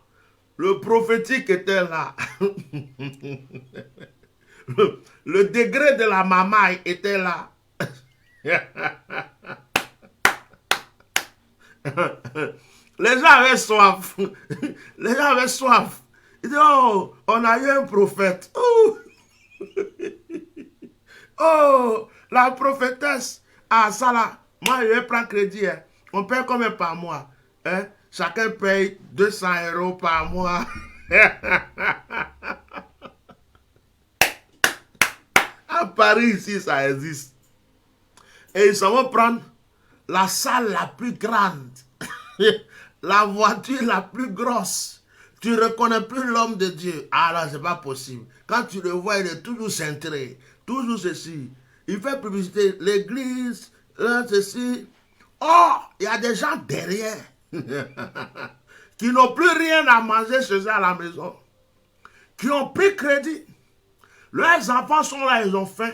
le prophétique était là. Le degré de la mamaille était là. Les gens avaient soif. Les gens avaient soif. Ils disaient, oh, on a eu un prophète. Oh, oh, la prophétesse. Ah, ça là, moi je vais prendre crédit. Hein. On paye combien par mois? Hein? Chacun paye 200 € par mois. À Paris, ici, ça existe. Et ils s'en vont prendre la salle la plus grande. La voiture la plus grosse. Tu ne reconnais plus l'homme de Dieu. Ah là, c'est pas possible. Quand tu le vois, il est toujours cintré. Toujours ceci. Il fait publicité. L'église, ceci. Oh, il y a des gens derrière qui n'ont plus rien à manger chez eux à la maison. Qui ont pris crédit. Leurs enfants sont là, ils ont faim.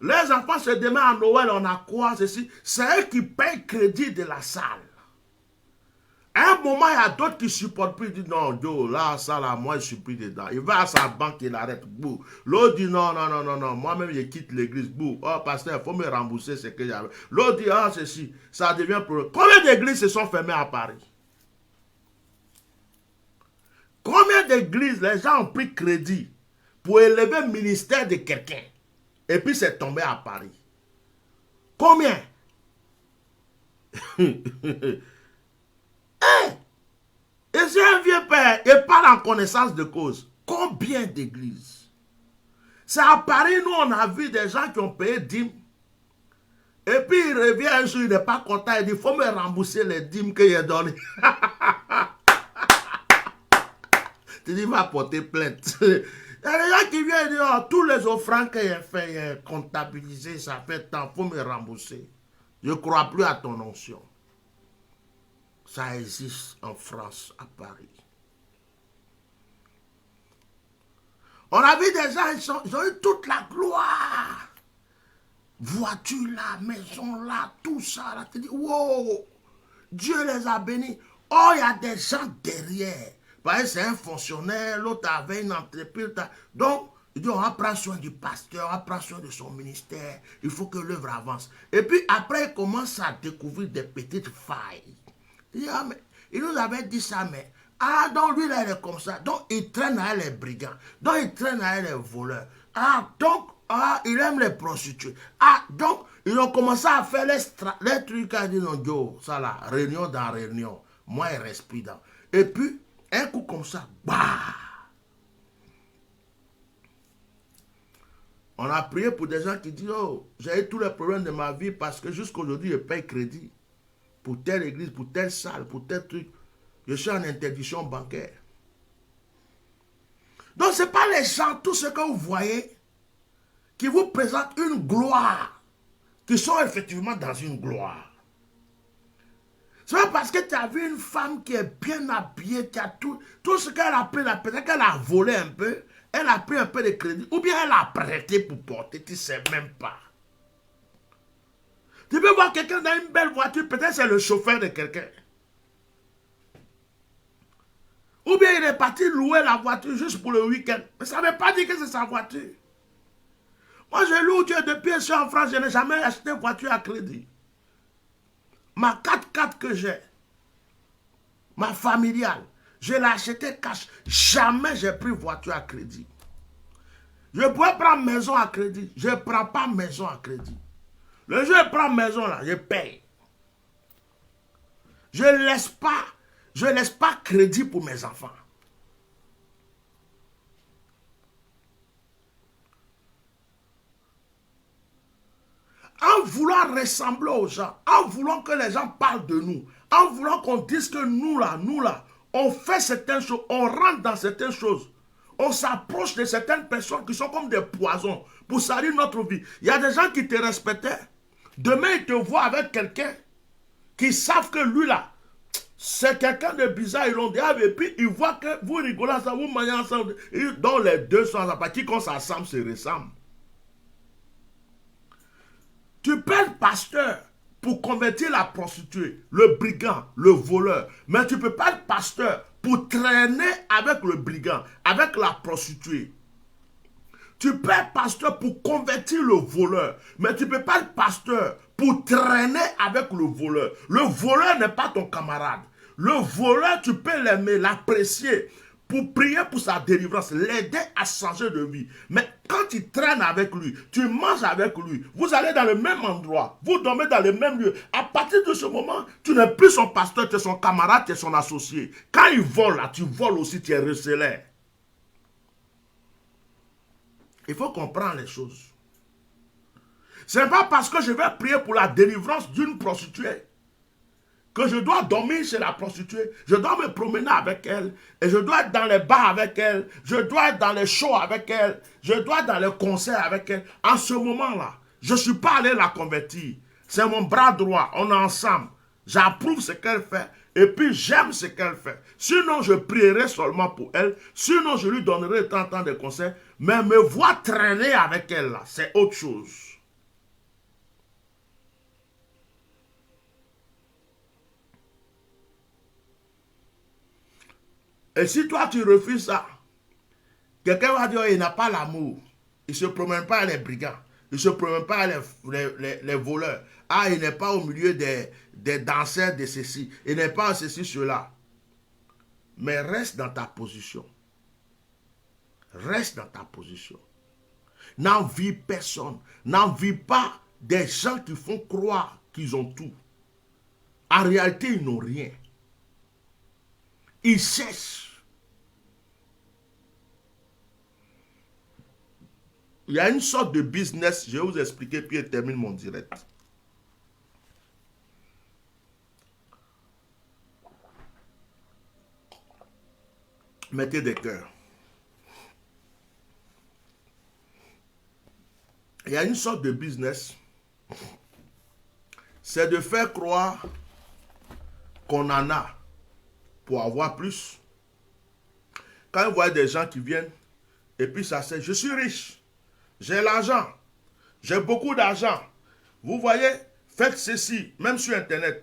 Les enfants se demandent à Noël, on a quoi, ceci. C'est eux qui payent le crédit de la salle. À un moment, il y a d'autres qui ne supportent plus. Ils disent non, Joe, là, ça, là, moi, je suis plus dedans. Il va à sa banque, il arrête. L'autre dit non, non, non, non, non. Moi-même, je quitte l'église. Oh, pasteur, il faut me rembourser ce que j'avais. L'autre dit, ah, ceci, ça devient pour eux. Combien d'églises se sont fermées à Paris? Combien d'églises les gens ont pris crédit pour élever le ministère de quelqu'un? Et puis, c'est tombé à Paris. Combien? Et si un vieux père et parle en connaissance de cause, combien d'églises? C'est à Paris, nous, on a vu des gens qui ont payé dîmes. Et puis, il revient un jour, il n'est pas content, il dit, il faut me rembourser les dîmes que j'ai données. Tu dis, il va porter plainte. Il y a des gens qui viennent dire, oh, tous les offrandes que j'ai fait, comptabiliser, ça fait tant, il faut me rembourser. Je ne crois plus à ton onction. Ça existe en France, à Paris. On a vu des gens, ils ont eu toute la gloire. Voiture là, maison là, tout ça. Là, tu dis, wow, Dieu les a bénis. Oh, il y a des gens derrière. Par exemple, c'est un fonctionnaire, l'autre avait une entreprise. Donc, il dit, on va prendre soin du pasteur, on va prendre soin de son ministère. Il faut que l'œuvre avance. Et puis après, il commence à découvrir des petites failles. Il dit, ah, mais il nous avait dit ça, mais ah, donc lui, là, il est comme ça. Donc, il traîne à les brigands. Donc, il traîne à les voleurs. Ah, donc, ah, il aime les prostituées. Ah, donc, ils ont commencé à faire les trucs à dire, non, Joe, ça là, réunion dans réunion. Moi, il respire dans. Et puis, un coup comme ça, bah! On a prié pour des gens qui disent, oh, j'ai eu tous les problèmes de ma vie parce que jusqu'aujourd'hui, je paye crédit. Pour telle église, pour telle salle, pour tel truc. Je suis en interdiction bancaire. Donc, ce n'est pas les gens, tout ce que vous voyez, qui vous présentent une gloire, qui sont effectivement dans une gloire. Ce n'est pas parce que tu as vu une femme qui est bien habillée, qui a tout ce qu'elle a pris, peut-être qu'elle a volé un peu, elle a pris un peu de crédit, ou bien elle a prêté pour porter, tu ne sais même pas. Tu peux voir quelqu'un dans une belle voiture, peut-être c'est le chauffeur de quelqu'un. Ou bien il est parti louer la voiture juste pour le week-end. Mais ça ne veut pas dire que c'est sa voiture. Moi, je loue Dieu depuis que je suis en France, je n'ai jamais acheté une voiture à crédit. Ma 4x4 que j'ai, ma familiale, je l'ai acheté cash. Jamais j'ai pris voiture à crédit. Je pourrais prendre maison à crédit. Je ne prends pas maison à crédit. Le jour où je prends maison là, je paye. Je ne laisse pas crédit pour mes enfants. En voulant ressembler aux gens, en voulant que les gens parlent de nous, en voulant qu'on dise que nous là, on fait certaines choses, on rentre dans certaines choses, on s'approche de certaines personnes qui sont comme des poisons pour salir notre vie. Il y a des gens qui te respectaient. Demain, ils te voient avec quelqu'un qui savent que lui là, c'est quelqu'un de bizarre, ils l'ont dit, et puis ils voient que vous rigolez ensemble, vous mangez ensemble, donc les deux sont ensemble, qui quand ça ressemble, se ressemble. Tu peux être pasteur pour convertir la prostituée, le brigand, le voleur, mais tu ne peux pas être pasteur pour traîner avec le brigand, avec la prostituée. Tu peux être pasteur pour convertir le voleur, mais tu ne peux pas être pasteur pour traîner avec le voleur. Le voleur n'est pas ton camarade. Le voleur, tu peux l'aimer, l'apprécier, pour prier pour sa délivrance, l'aider à changer de vie. Mais quand tu traînes avec lui, tu manges avec lui, vous allez dans le même endroit, vous dormez dans le même lieu. À partir de ce moment, tu n'es plus son pasteur, tu es son camarade, tu es son associé. Quand il vole, là, tu voles aussi, tu es recélé. Il faut comprendre les choses. Ce n'est pas parce que je vais prier pour la délivrance d'une prostituée que je dois dormir chez la prostituée. Je dois me promener avec elle. Et je dois être dans les bars avec elle. Je dois être dans les shows avec elle. Je dois être dans les concerts avec elle. En ce moment-là, je ne suis pas allé la convertir. C'est mon bras droit. On est ensemble. J'approuve ce qu'elle fait. Et puis j'aime ce qu'elle fait. Sinon, je prierai seulement pour elle. Sinon, je lui donnerai tant de conseils. Mais me voir traîner avec elle, là, c'est autre chose. Et si toi tu refuses ça, quelqu'un va dire oh, il n'a pas l'amour. Il ne se promène pas les brigands. Il ne se promène pas les voleurs. Ah, il n'est pas au milieu des danseurs de ceci. Il n'est pas ceci, cela. Mais reste dans ta position. Reste dans ta position. N'envie personne. N'envie pas des gens qui font croire qu'ils ont tout. En réalité, ils n'ont rien. Ils cherchent. Il y a une sorte de business, je vais vous expliquer, puis je termine mon direct. Mettez des cœurs. Il y a une sorte de business, c'est de faire croire qu'on en a pour avoir plus. Quand vous voyez des gens qui viennent, et puis ça c'est, je suis riche, j'ai l'argent, j'ai beaucoup d'argent. Vous voyez, faites ceci, même sur Internet.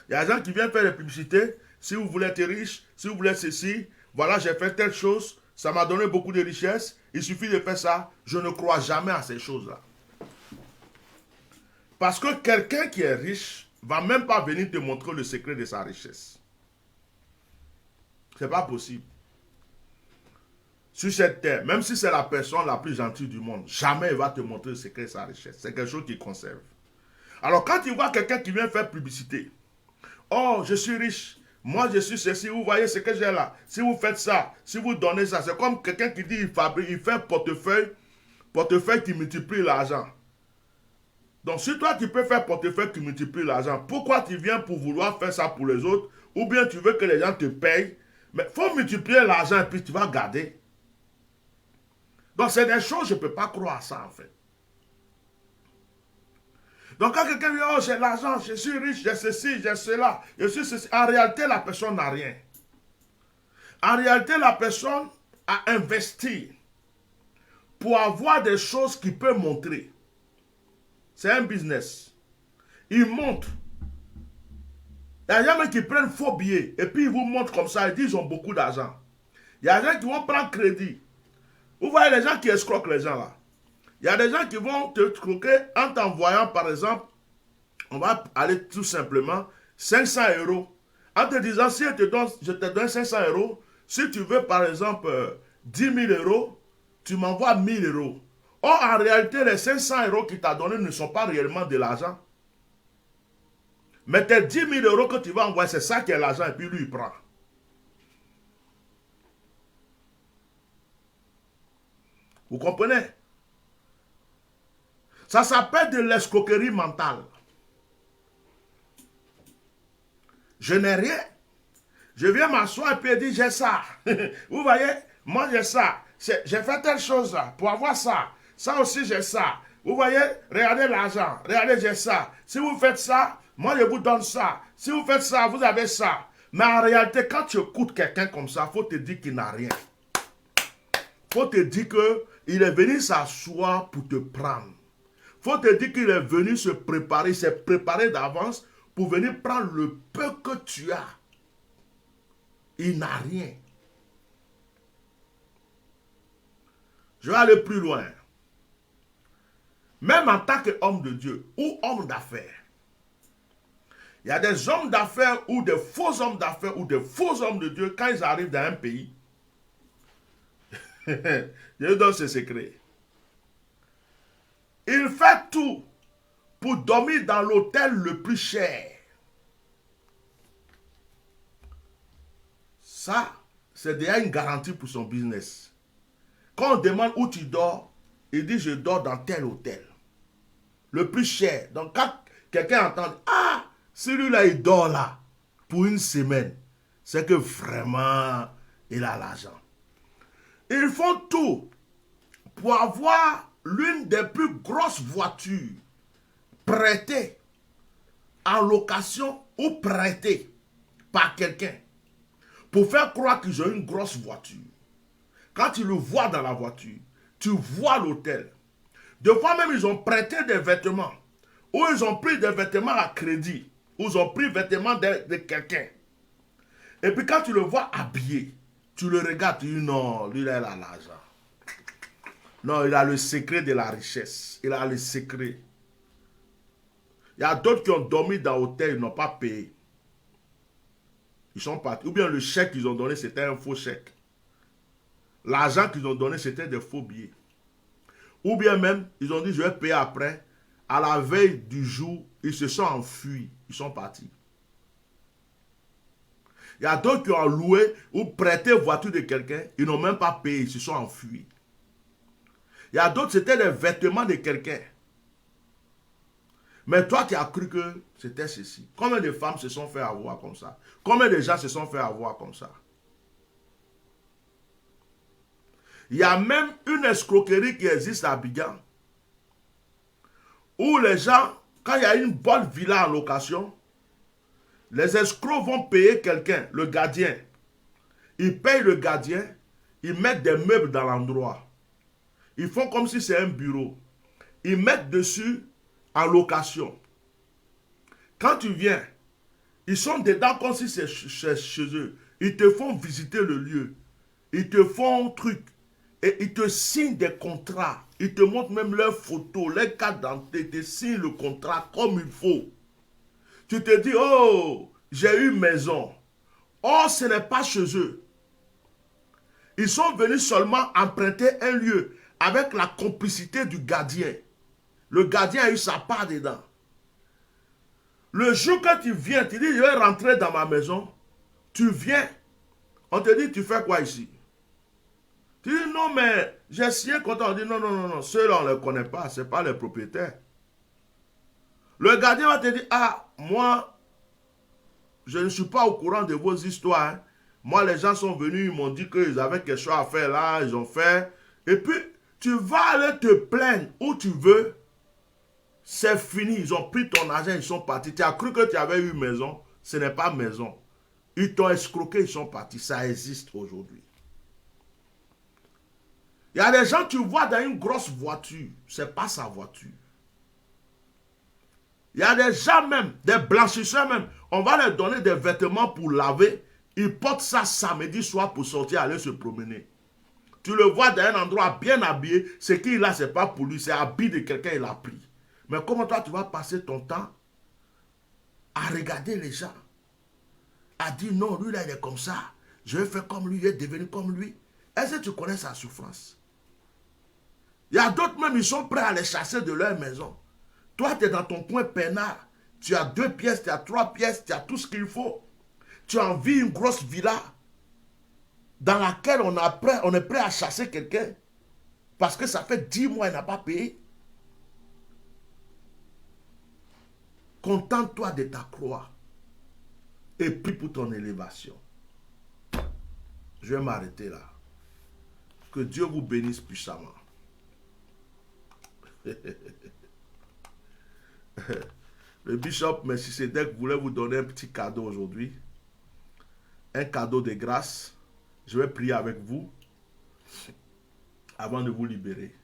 Il y a des gens qui viennent faire des publicités. Si vous voulez être riche, si vous voulez ceci, voilà, j'ai fait telle chose, ça m'a donné beaucoup de richesse, il suffit de faire ça. Je ne crois jamais à ces choses-là. Parce que quelqu'un qui est riche ne va même pas venir te montrer le secret de sa richesse. Ce n'est pas possible. Sur cette terre, même si c'est la personne la plus gentille du monde, jamais il va te montrer le secret de sa richesse. C'est quelque chose qu'il conserve. Alors quand tu vois quelqu'un qui vient faire publicité, oh, je suis riche, moi je suis ceci, vous voyez ce que j'ai là. Si vous faites ça, si vous donnez ça, c'est comme quelqu'un qui dit il fait un portefeuille qui multiplie l'argent. Donc si toi tu peux faire portefeuille qui multiplie l'argent, pourquoi tu viens pour vouloir faire ça pour les autres? Ou bien tu veux que les gens te payent? Mais il faut multiplier l'argent et puis tu vas garder. Donc c'est des choses, je ne peux pas croire à ça en fait. Donc quand quelqu'un dit, oh j'ai l'argent, je suis riche, j'ai ceci, j'ai cela, je suis ceci. En réalité, la personne n'a rien. En réalité, la personne a investi pour avoir des choses qu'il peut montrer. C'est un business. Il montre. Il y a des gens qui prennent faux billets et puis ils vous montrent comme ça, ils disent qu'ils ont beaucoup d'argent. Il y a des gens qui vont prendre crédit. Vous voyez les gens qui escroquent les gens là. Il y a des gens qui vont te escroquer en t'envoyant par exemple, on va aller tout simplement, 500 €. En te disant, si je te donne 500 €, si tu veux par exemple 10 000 €, tu m'envoies 1 000 €. Or, en réalité, les 500 € qu'il t'a donné ne sont pas réellement de l'argent. Mais tes 10 000 € que tu vas envoyer, c'est ça qui est l'argent et puis lui, il prend. Vous comprenez? Ça s'appelle de l'escroquerie mentale. Je n'ai rien. Je viens m'asseoir et puis il dit, j'ai ça. Vous voyez, moi j'ai ça. J'ai fait telle chose là pour avoir ça. Ça aussi j'ai ça. Vous voyez, regardez l'argent. Regardez, j'ai ça. Si vous faites ça, moi je vous donne ça. Si vous faites ça, vous avez ça. Mais en réalité, quand tu écoutes quelqu'un comme ça, il faut te dire qu'il n'a rien. Il faut te dire qu'il est venu s'asseoir pour te prendre. Il faut te dire qu'il est venu se préparer, il s'est préparé d'avance pour venir prendre le peu que tu as. Il n'a rien. Je vais aller plus loin. Même en tant qu'homme de Dieu ou homme d'affaires, il y a des hommes d'affaires ou des faux hommes d'affaires ou des faux hommes de Dieu, quand ils arrivent dans un pays, je donne ce secret. Il fait tout pour dormir dans l'hôtel le plus cher. Ça, c'est déjà une garantie pour son business. Quand on demande où tu dors, il dit je dors dans tel hôtel. Le plus cher. Donc quand quelqu'un entend, ah, celui-là il dort là pour une semaine, c'est que vraiment il a l'argent. Ils font tout pour avoir l'une des plus grosses voitures prêtées en location ou prêtées par quelqu'un pour faire croire qu'ils ont une grosse voiture. Quand tu le vois dans la voiture, tu vois l'hôtel. Des fois même, ils ont prêté des vêtements ou ils ont pris des vêtements à crédit ou ils ont pris des vêtements de quelqu'un. Et puis quand tu le vois habillé, Tu le regardes, tu dis non, lui, là, il a l'argent. Non, il a le secret de la richesse. Il a le secret. Il y a d'autres qui ont dormi dans l'hôtel, ils n'ont pas payé. Ils sont partis. Ou bien le chèque qu'ils ont donné, c'était un faux chèque. L'argent qu'ils ont donné, c'était des faux billets. Ou bien même, ils ont dit, je vais payer après. À la veille du jour, ils se sont enfuis. Ils sont partis. Il y a d'autres qui ont loué ou prêté voiture de quelqu'un. Ils n'ont même pas payé. Ils se sont enfuis. Il y a d'autres, c'était les vêtements de quelqu'un. Mais toi, tu as cru que c'était ceci. Combien de femmes se sont fait avoir comme ça? Combien de gens se sont fait avoir comme ça? Il y a même une escroquerie qui existe à Abidjan. Où les gens, quand il y a une bonne villa en location, les escrocs vont payer quelqu'un, le gardien. Ils payent le gardien, ils mettent des meubles dans l'endroit. Ils font comme si c'est un bureau. Ils mettent dessus en location. Quand tu viens, ils sont dedans comme si c'est chez eux. Ils te font visiter le lieu. Ils te font un truc. Et ils te signent des contrats. Ils te montrent même leurs photos, leurs cartes d'identité. Ils te signent le contrat comme il faut. Tu te dis, oh, j'ai eu maison. Or, ce n'est pas chez eux. Ils sont venus seulement emprunter un lieu avec la complicité du gardien. Le gardien a eu sa part dedans. Le jour que tu viens, tu dis, je vais rentrer dans ma maison. Tu viens. On te dit, tu fais quoi ici? Tu dis, non, mais j'ai signé contrat. On dit, non, non, non, non. Ceux-là, on ne les connaît pas. Ce n'est pas les propriétaires. Le gardien va te dire, ah, moi, je ne suis pas au courant de vos histoires. Hein. Moi, les gens sont venus, ils m'ont dit qu'ils avaient quelque chose à faire là, ils ont fait. Et puis, tu vas aller te plaindre où tu veux. C'est fini, ils ont pris ton argent, ils sont partis. Tu as cru que tu avais eu maison, ce n'est pas maison. Ils t'ont escroqué, ils sont partis. Ça existe aujourd'hui. Il y a des gens que tu vois dans une grosse voiture, ce n'est pas sa voiture. Il y a des gens même, des blanchisseurs même, on va leur donner des vêtements pour laver. Ils portent ça samedi soir pour sortir, aller se promener. Tu le vois dans un endroit bien habillé, ce qu'il a, ce n'est pas pour lui, c'est habit de quelqu'un, il a pris. Mais comment toi, tu vas passer ton temps à regarder les gens, à dire non, lui là, il est comme ça, je vais faire comme lui, je vais devenir comme lui. Est-ce que tu connais sa souffrance? Il y a d'autres même, ils sont prêts à les chasser de leur maison. Toi, tu es dans ton coin peinard, tu as 2 pièces, tu as 3 pièces, tu as tout ce qu'il faut. Tu as envie d'une grosse villa dans laquelle on est prêt à chasser quelqu'un parce que ça fait 10 mois qu'il n'a pas payé. Contente-toi de ta croix et prie pour ton élévation. Je vais m'arrêter là. Que Dieu vous bénisse puissamment. Le bishop Melchisedec voulait vous donner un petit cadeau aujourd'hui. Un cadeau de grâce. Je vais prier avec vous avant de vous libérer.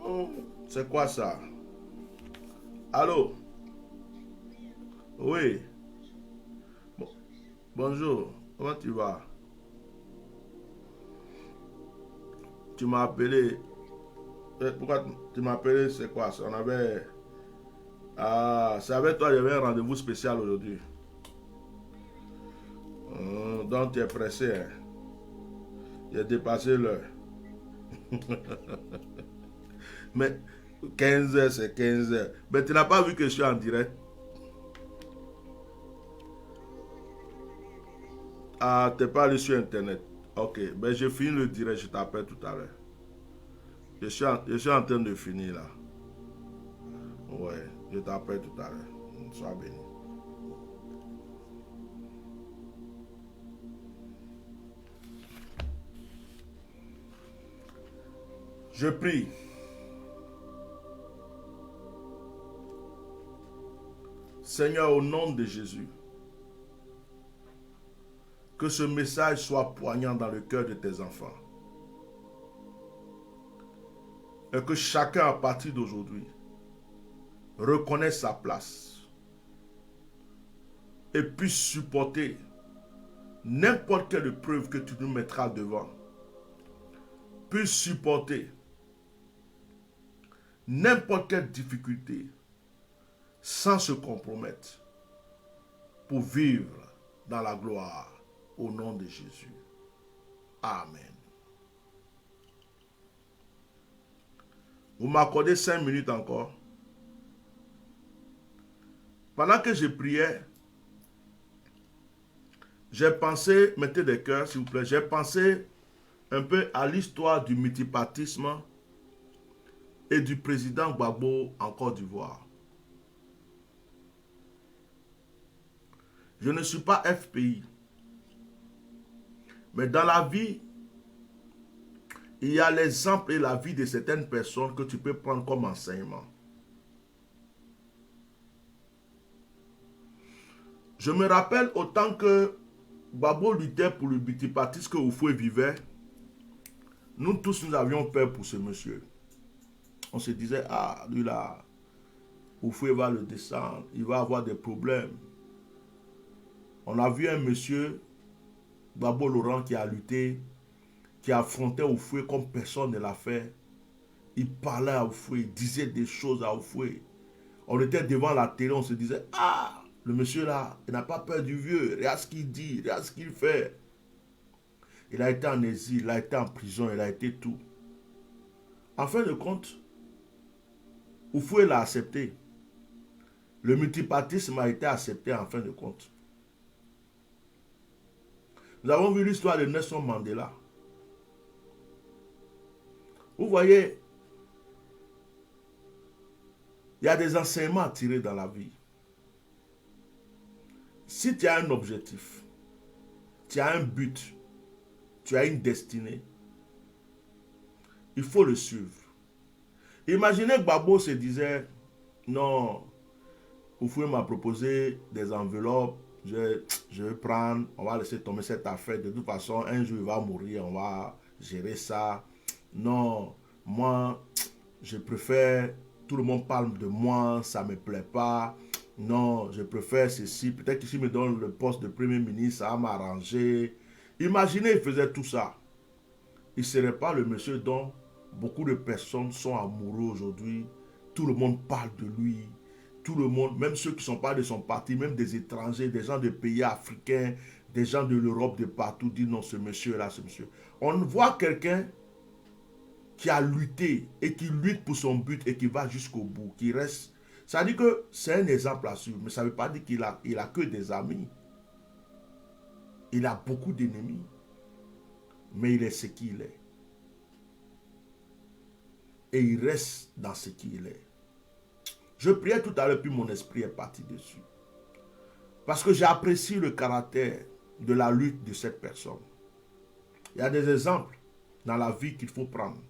Oh, c'est quoi ça? Allô? Oui. Bon. Bonjour. Comment tu vas? Tu m'as appelé. Pourquoi tu m'as appelé? C'est quoi ça? On avait. Ah, c'est avec toi, il y avait un rendez-vous spécial aujourd'hui. Donc tu es pressé. Hein? Il a dépassé l'heure. Mais 15h, c'est 15h. Mais tu n'as pas vu que je suis en direct? Ah, tu n'es pas allé sur Internet. Ok, ben je finis le direct, je t'appelle tout à l'heure. Je suis en train de finir là. Ouais, je t'appelle tout à l'heure. Sois béni. Je prie. Seigneur, au nom de Jésus, que ce message soit poignant dans le cœur de tes enfants. Et que chacun, à partir d'aujourd'hui, reconnaisse sa place et puisse supporter n'importe quelle épreuve que tu nous mettras devant, puisse supporter n'importe quelle difficulté sans se compromettre pour vivre dans la gloire au nom de Jésus. Amen. Vous m'accordez 5 minutes encore. Pendant que je priais, j'ai pensé, mettez des cœurs s'il vous plaît, j'ai pensé un peu à l'histoire du multipartisme et du président Gbagbo en Côte d'Ivoire. Je ne suis pas FPI, mais dans la vie, il y a l'exemple et la vie de certaines personnes que tu peux prendre comme enseignement. Je me rappelle autant que Gbagbo luttait pour le multipartisme que Houphouët vivait, nous tous nous avions peur pour ce monsieur. On se disait, ah, lui là, Houphouët va le descendre, il va avoir des problèmes. On a vu un monsieur, Gbagbo Laurent, qui a lutté, qui affrontait Houphouët comme personne ne l'a fait. Il parlait à Houphouët, il disait des choses à Houphouët. On était devant la télé, on se disait, ah, le monsieur là, il n'a pas peur du vieux, regarde ce qu'il dit, regarde ce qu'il fait. Il a été en exil, il a été en prison, il a été tout. En fin de compte, Houphouët l'a accepté. Le multipartisme a été accepté en fin de compte. Nous avons vu l'histoire de Nelson Mandela. Vous voyez, il y a des enseignements à tirer dans la vie. Si tu as un objectif, tu as un but, tu as une destinée, il faut le suivre. Imaginez que Gbagbo se disait, non, Houphouët m'a proposé des enveloppes, je vais prendre, on va laisser tomber cette affaire, de toute façon, un jour il va mourir, on va gérer ça. Non, moi, je préfère, tout le monde parle de moi, ça ne me plaît pas. Non, je préfère ceci. Peut-être que s'il me donne le poste de Premier ministre, ça va m'arranger. Imaginez, il faisait tout ça. Il ne serait pas le monsieur dont beaucoup de personnes sont amoureux aujourd'hui. Tout le monde parle de lui. Tout le monde, même ceux qui ne sont pas de son parti, même des étrangers, des gens de pays africains, des gens de l'Europe, de partout, disent non, ce monsieur-là, ce monsieur. On voit quelqu'un qui a lutté et qui lutte pour son but et qui va jusqu'au bout, qui reste. Ça dit que c'est un exemple à suivre, mais ça ne veut pas dire qu'il a que des amis. Il a beaucoup d'ennemis, mais il est ce qu'il est. Et il reste dans ce qu'il est. Je priais tout à l'heure, puis mon esprit est parti dessus. Parce que j'apprécie le caractère de la lutte de cette personne. Il y a des exemples dans la vie qu'il faut prendre.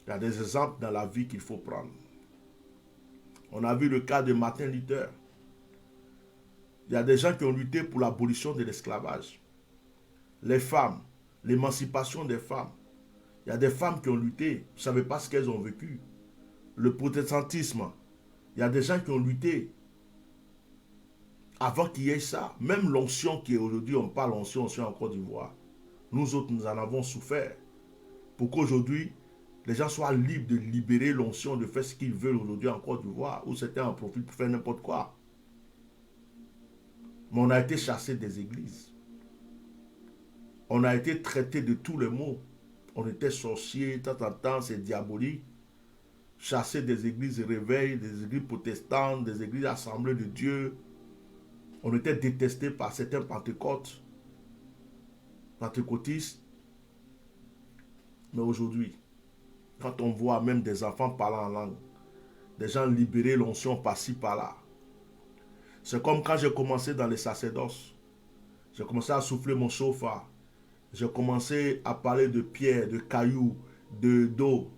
Il y a des exemples dans la vie qu'il faut prendre. On a vu le cas de Martin Luther. Il y a des gens qui ont lutté pour l'abolition de l'esclavage. Les femmes, l'émancipation des femmes. Il y a des femmes qui ont lutté, vous ne savez pas ce qu'elles ont vécu. Le protestantisme, il y a des gens qui ont lutté avant qu'il y ait ça. Même l'onction qui est aujourd'hui, on parle onction en Côte d'Ivoire. Nous autres, nous en avons souffert. Pour qu'aujourd'hui, les gens soient libres de libérer l'onction, de faire ce qu'ils veulent aujourd'hui en Côte d'Ivoire, où c'était en profit pour faire n'importe quoi. Mais on a été chassé des églises. On a été traité de tous les maux. On était sorciers, de temps en temps, c'est diabolique. Chassé des églises réveil, des églises protestantes, des églises assemblées de Dieu. On était détestés par certains pentecôtistes. Mais aujourd'hui, quand on voit même des enfants parlant en langue, des gens libérer l'onction par-ci, par-là. C'est comme quand j'ai commencé dans les sacerdoces. J'ai commencé à souffler mon chauffard. J'ai commencé à parler de pierre, de cailloux, d'eau.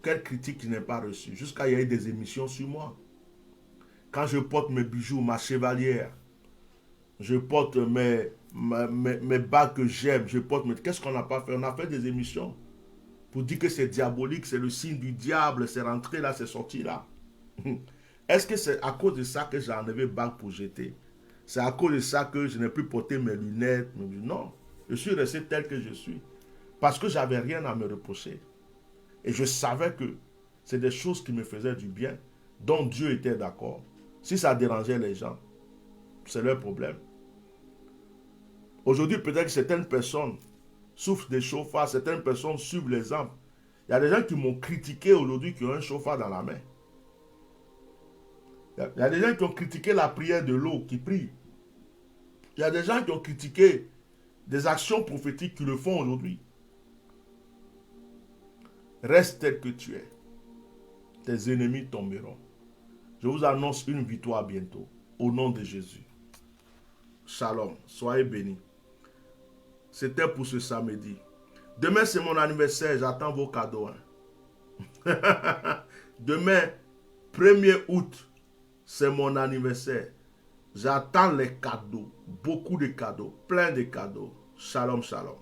Quelle critique je n'ai pas reçue. Jusqu'à il y a eu des émissions sur moi. Quand je porte mes bijoux, ma chevalière, je porte mes bagues que j'aime, je porte mes... Qu'est-ce qu'on n'a pas fait? On a fait des émissions pour dire que c'est diabolique, c'est le signe du diable, c'est rentré là, c'est sorti là. Est-ce que c'est à cause de ça que j'ai enlevé le bac pour jeter? C'est à cause de ça que je n'ai plus porté mes lunettes? Non, je suis resté tel que je suis. Parce que j'avais rien à me reprocher. Et je savais que c'est des choses qui me faisaient du bien, dont Dieu était d'accord. Si ça dérangeait les gens, c'est leur problème. Aujourd'hui, peut-être que certaines personnes souffrent des chauffards, certaines personnes suivent l'exemple. Il y a des gens qui m'ont critiqué aujourd'hui qui ont un chauffard dans la main. Il y a des gens qui ont critiqué la prière de l'eau, qui prient. Il y a des gens qui ont critiqué des actions prophétiques qui le font aujourd'hui. Reste tel que tu es. Tes ennemis tomberont. Je vous annonce une victoire bientôt. Au nom de Jésus. Shalom. Soyez bénis. C'était pour ce samedi. Demain, c'est mon anniversaire. J'attends vos cadeaux. Demain, 1er août, c'est mon anniversaire. J'attends les cadeaux. Beaucoup de cadeaux. Plein de cadeaux. Shalom, shalom.